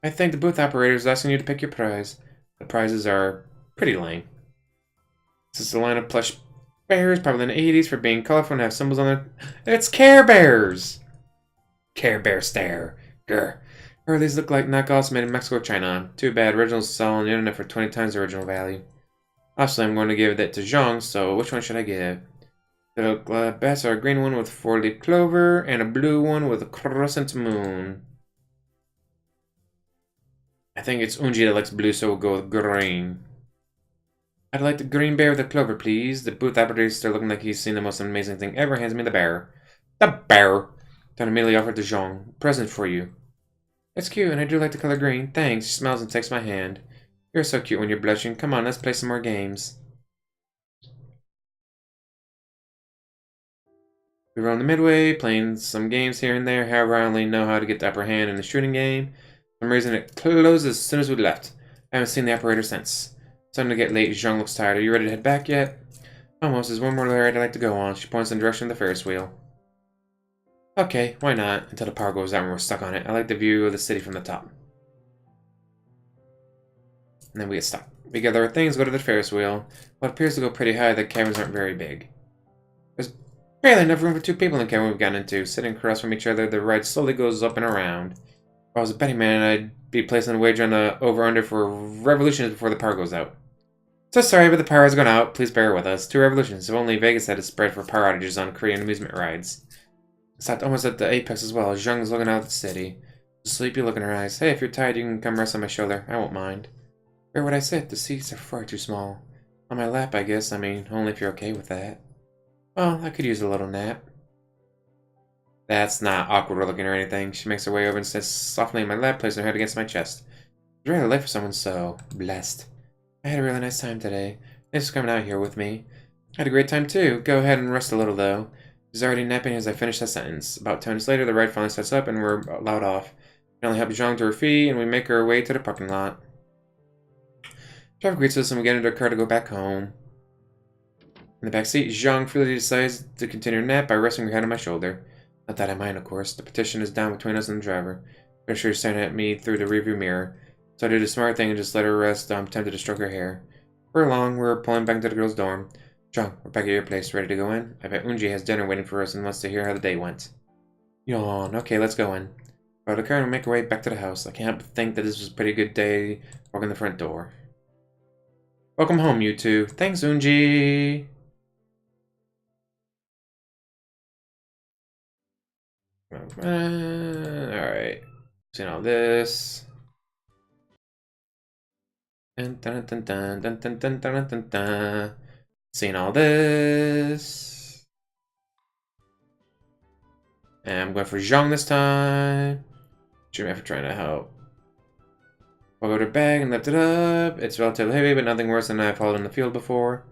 I think the booth operator is asking you to pick your prize. The prizes are pretty lame. This is a line of plush bears, probably in the 80s, for being colorful and have symbols on them. It's Care Bears! Care Bear stare. Grr. Or these look like knockoffs made in Mexico or China. Too bad, originals sell on the internet for 20 times the original value. Obviously, I'm going to give that to Jeong, so which one should I give? The best are a green one with 4-leaf clover, and a blue one with a crescent moon. I think it's Eunji that likes blue, so we'll go with green. I'd like the green bear with the clover, please. The booth operator is still looking like he's seen the most amazing thing ever. Hands me the bear. The bear! Then immediately offered to Jeong. Present for you. It's cute, and I do like the color green. Thanks. She smiles and takes my hand. You're so cute when you're blushing. Come on, let's play some more games. We were on the Midway, playing some games here and there. However, I only know how to get the upper hand in the shooting game. For some reason, it closed as soon as we left. I haven't seen the operator since. It's starting to get late. Jeong looks tired. Are you ready to head back yet? Almost. There's one more ride I'd like to go on. She points in the direction of the Ferris wheel. Okay, why not? Until the power goes out and we're stuck on it. I like the view of the city from the top. And then we get stuck. We gather our things, go to the Ferris wheel. What appears to go pretty high, the cabins aren't very big. There's barely enough room for 2 people in the cabin we've gotten into. Sitting across from each other, the ride slowly goes up and around. If I was a betting man, I'd be placing a wager on the over-under for revolutions before the power goes out. So sorry, but the power has gone out. Please bear with us. 2 revolutions. If only Vegas had a spread for power outages on Korean amusement rides. Stopped almost at the apex as well, as Jeong is looking out at the city. A sleepy look in her eyes. Hey, if you're tired, you can come rest on my shoulder. I won't mind. Where would I sit? The seats are far too small. On my lap, I guess. I mean, only if you're okay with that. Well, I could use a little nap. That's not awkward looking or anything. She makes her way over and sits softly in my lap, placing her head against my chest. It's really late for someone so blessed. I had a really nice time today. Thanks for coming out here with me. I had a great time too. Go ahead and rest a little though. She's already napping as I finish that sentence. About 10 minutes later, the ride finally sets up and we're allowed off. Finally help Jeong to her feet and we make our way to the parking lot. Driver greets us and we get into our car to go back home. In the back seat, Jeong freely decides to continue her nap by resting her head on my shoulder. Not that I mind, of course. The partition is down between us and the driver. I'm sure she's staring at me through the rearview mirror. So I did a smart thing and just let her rest. I'm tempted to stroke her hair. For long, we're pulling back to the girls' dorm. Jeong, we're back at your place, ready to go in? I bet Eunji has dinner waiting for us and wants to hear how the day went. Yawn. Okay, let's go in. But the car and make our way back to the house. I can't think that this was a pretty good day walking the front door. Welcome home, you two. Thanks, Eunji. Alright. Seen all this. Dun, dun, dun, dun, dun, dun, dun, dun, dun, dun. Seen all this. And I'm going for Jeong this time. Jimmy for trying to help. I'll go to the bag and lift it up. It's relatively heavy, but nothing worse than I've hauled in the field before.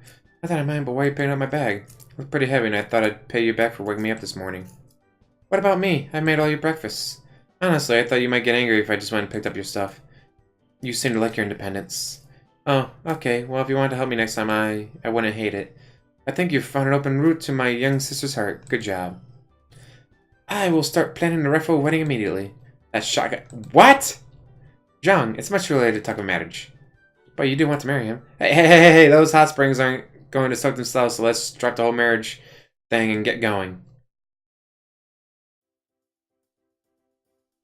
I thought I might, but why are you picking up my bag? It was pretty heavy, and I thought I'd pay you back for waking me up this morning. What about me? I made all your breakfast. Honestly, I thought you might get angry if I just went and picked up your stuff. You seem to like your independence. Oh, okay. Well, if you wanted to help me next time, I wouldn't hate it. I think you've found an open route to my young sister's heart. Good job. I will start planning the rightful wedding immediately. That's shocking. What? Jeong, it's much too late to talk about marriage. But you do want to marry him. Hey, those hot springs aren't going to soak themselves, so let's drop the whole marriage thing and get going.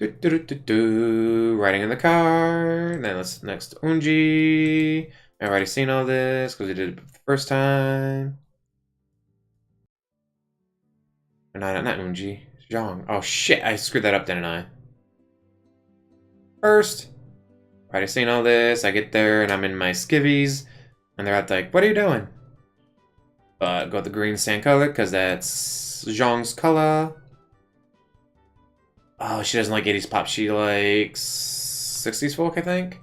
Riding in the car. Then let's next Eunji. I've already seen all this because we did it the first time. Not Eunji. Jeong. Oh shit, I screwed that up, didn't I? First. Already seen all this. I get there and I'm in my skivvies. And they're out like, what are you doing? Go with the green sand color because that's Jeong's color. Oh, she doesn't like 80s pop. She likes 60s folk, I think.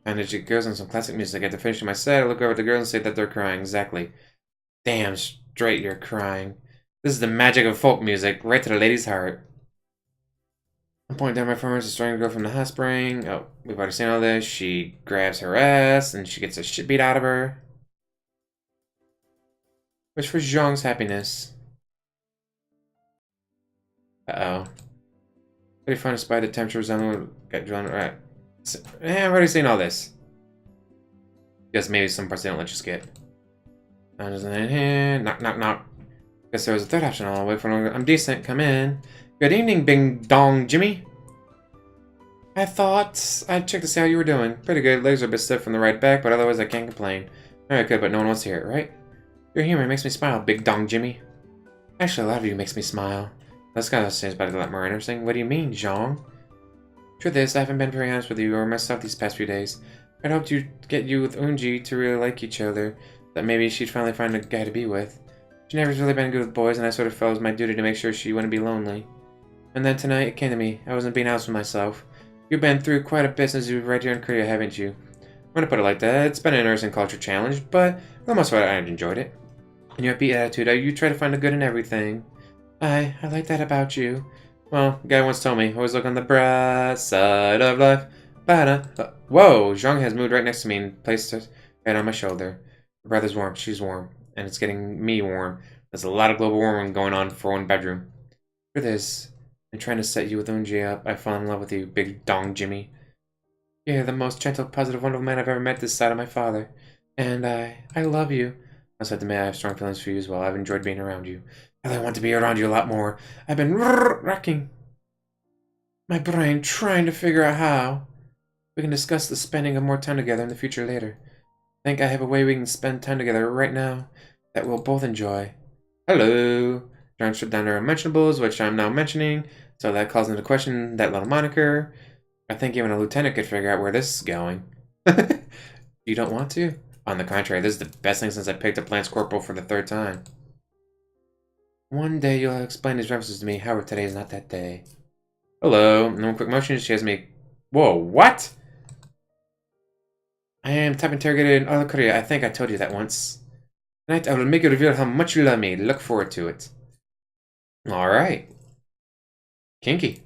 Energy girls and some classic music. After finishing my set, I look over at the girls and say that they're crying. Exactly. Damn straight, you're crying. This is the magic of folk music, right to the lady's heart. I'm pointing down my performance, destroying a girl from the hot spring. Oh, we've already seen all this. She grabs her ass and she gets the shit beat out of her. Wish for Jeong's happiness. Uh-oh. Pretty fun despite the temperature resemblance. Get drawn. Alright. I've already seen all this. Guess maybe some parts they don't let you skip. Knock, knock, knock. Guess there was a third option. I'll wait for longer. I'm decent. Come in. Good evening, Bing Dong Jimmy. I thought I'd check to see how you were doing. Pretty good. Legs are a bit stiff from the right back, but otherwise I can't complain. Alright, good, but no one wants to hear it, right? Your humor makes me smile, Big Dong Jimmy. Actually, a lot of you makes me smile. That's kind of seems about a lot more interesting. What do you mean, Jeong? Truth is, I haven't been very honest with you or myself these past few days. I'd hoped to get you with Eunji to really like each other. That maybe she'd finally find a guy to be with. She never's really been good with boys, and I sort of felt it was my duty to make sure she wouldn't be lonely. And then tonight, it came to me. I wasn't being honest with myself. You've been through quite a bit since you were right here in Korea, haven't you? I'm gonna put it like that. It's been an interesting culture challenge, but for the most part, I enjoyed it. And your upbeat attitude, you try to find the good in everything. I like that about you. Well, a guy once told me, always look on the bright side of life. Whoa, Jeong has moved right next to me and placed her right on my shoulder. Her breath is warm, she's warm, and it's getting me warm. There's a lot of global warming going on for one bedroom. For this, I'm trying to set you with Eunji up. I fall in love with you, Big Dong Jimmy. You're the most gentle, positive, wonderful man I've ever met this side of my father. And I love you. I said to me, I have strong feelings for you as well. I've enjoyed being around you. I want to be around you a lot more. I've been wrecking my brain trying to figure out how. We can discuss the spending of more time together in the future later. I think I have a way we can spend time together right now that we'll both enjoy. Hello. John stripped down her unmentionables, which I'm now mentioning, so that calls into question that little moniker. I think even a lieutenant could figure out where this is going. You don't want to? On the contrary, this is the best thing since I picked up Lance Corporal for the third time. One day you'll explain these references to me, however today is not that day. Hello. In one quick motion, she has me... Whoa, what? I am type interrogated in all Korea. I think I told you that once. Tonight I will make you reveal how much you love me. Look forward to it. Alright. Kinky. You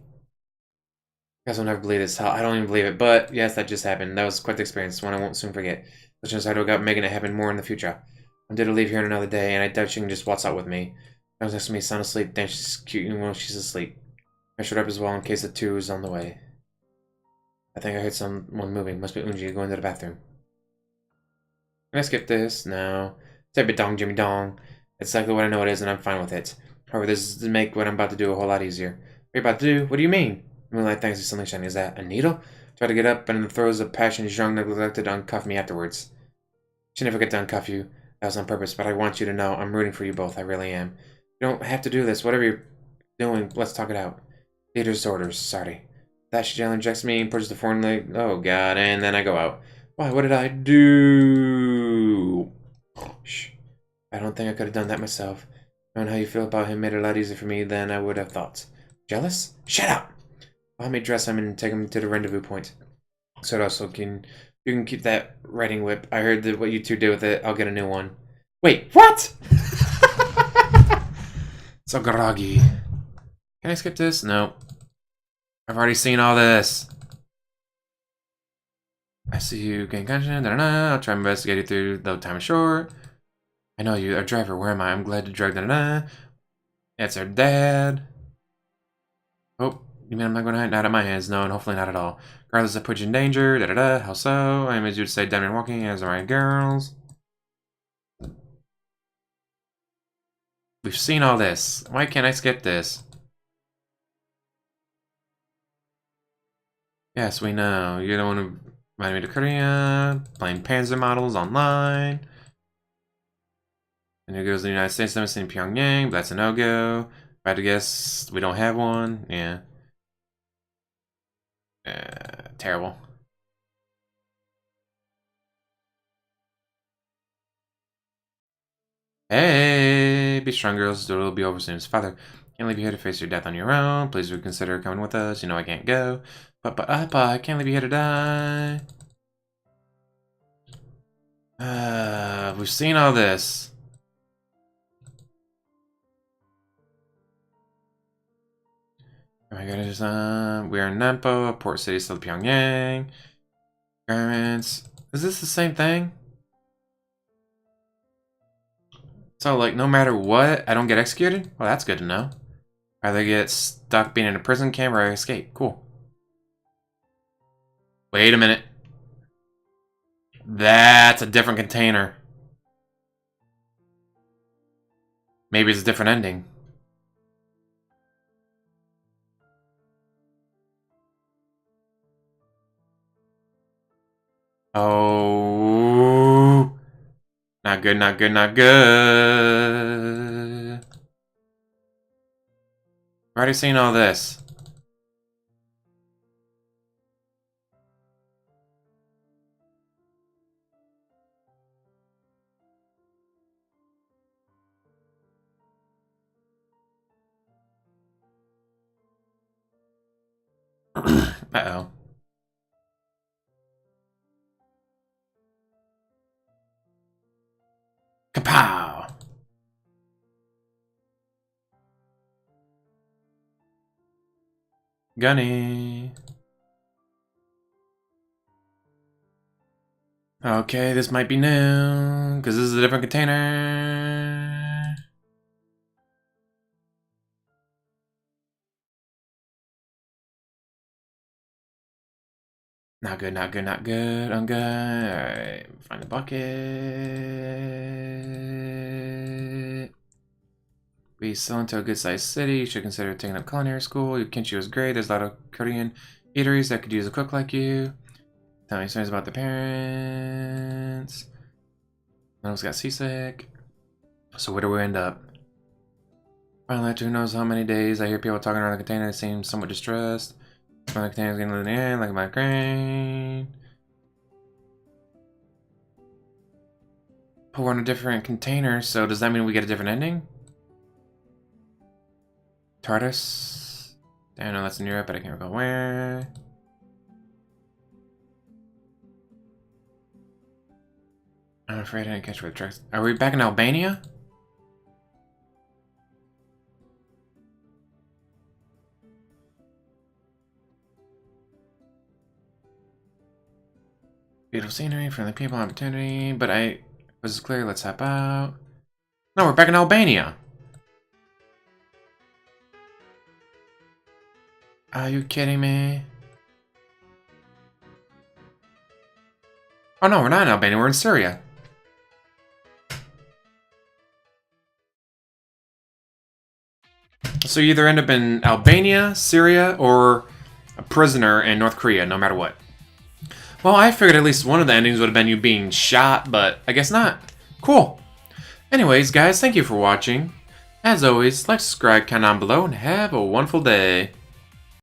guys will never believe this. I don't even believe it, but yes, that just happened. That was quite the experience, one I won't soon forget. Let's just start about making it happen more in the future. I'm due to leave here in another day, and I doubt she can just waltz out with me. I was next to me, sound asleep, then she's cute while she's asleep. I showed up as well in case the two is on the way. I think I heard someone moving. Must be Eunji going to the bathroom. Can I skip this? No. Type it dong, Jimmy dong. It's exactly what I know it is, and I'm fine with it. However, this does make what I'm about to do a whole lot easier. What are you about to do? What do you mean? Moonlight thanks you something shiny. Is that a needle? Try to get up, but in the throes of passion, Jeong neglected to uncuff me afterwards. She never forget to uncuff you. That was on purpose, but I want you to know I'm rooting for you both. I really am. You don't have to do this. Whatever you're doing, let's talk it out. Leader's orders. Sorry. That she gently injects me and pushes the foreign leg. Oh, God. And then I go out. Why? What did I do? Shh. I don't think I could have done that myself. Knowing how you feel about him made it a lot easier for me than I would have thought. Jealous? Shut up! Let me dress him and take him to the rendezvous point. So also you can keep that riding whip. I heard that what you two did with it. I'll get a new one. Wait, what? So groggy. Can I skip this? No. I've already seen all this. I see you getting conscious. I'll try my best to get you through, though time is short. I know you, a driver. Where am I? I'm glad to drive. It's her dad. Oh, you mean I'm not going to hide? Not at my hands, no, and hopefully not at all. Regardless, I put you in danger. How so? I am as you would say, diamond walking as are my girls. We've seen all this. Why can't I skip this? Yes, we know. You're the one who invited me to Korea, playing Panzer models online. And here goes the United States Embassy in Pyongyang, but that's a no-go. If I had to guess, we don't have one. Yeah. Terrible. Hey, be strong, girls. It'll be over soon. Father, can't leave you here to face your death on your own. Please reconsider coming with us. You know I can't go. But I can't leave you here to die. We've seen all this. Oh my goodness, we are in Nampo, a port city still Pyongyang. Garments. Is this the same thing? So, like, no matter what, I don't get executed? Well, that's good to know. Either get stuck being in a prison camp or I escape. Cool. Wait a minute. That's a different container. Maybe it's a different ending. Oh. Not good, not good, not good. I've already seen all this. Uh-oh. Kapow! Gunny. Okay, this might be new, because this is a different container. Not good, not good, not good. I'm good. Alright, find the bucket. We sell into a good-sized city. You should consider taking up culinary school. Your kimchi was great. There's a lot of Korean eateries that could use a cook like you. Tell me stories about the parents. One of us got seasick. So where do we end up? Finally, after who knows how many days, I hear people talking around the container. They seem somewhat distressed. My container's getting to the end, like my grain. But we're in a different container, so does that mean we get a different ending? TARDIS. I know that's in Europe, but I can't recall where. I'm afraid I didn't catch where the tracks. Are we back in Albania? Beautiful scenery, friendly people, opportunity, but I was clear, let's hop out. No, we're back in Albania. Are you kidding me? Oh no, we're not in Albania, we're in Syria. So you either end up in Albania, Syria, or a prisoner in North Korea, no matter what. Well, I figured at least one of the endings would have been you being shot, but I guess not. Cool. Anyways, guys, thank you for watching. As always, like, subscribe, comment down below, and have a wonderful day.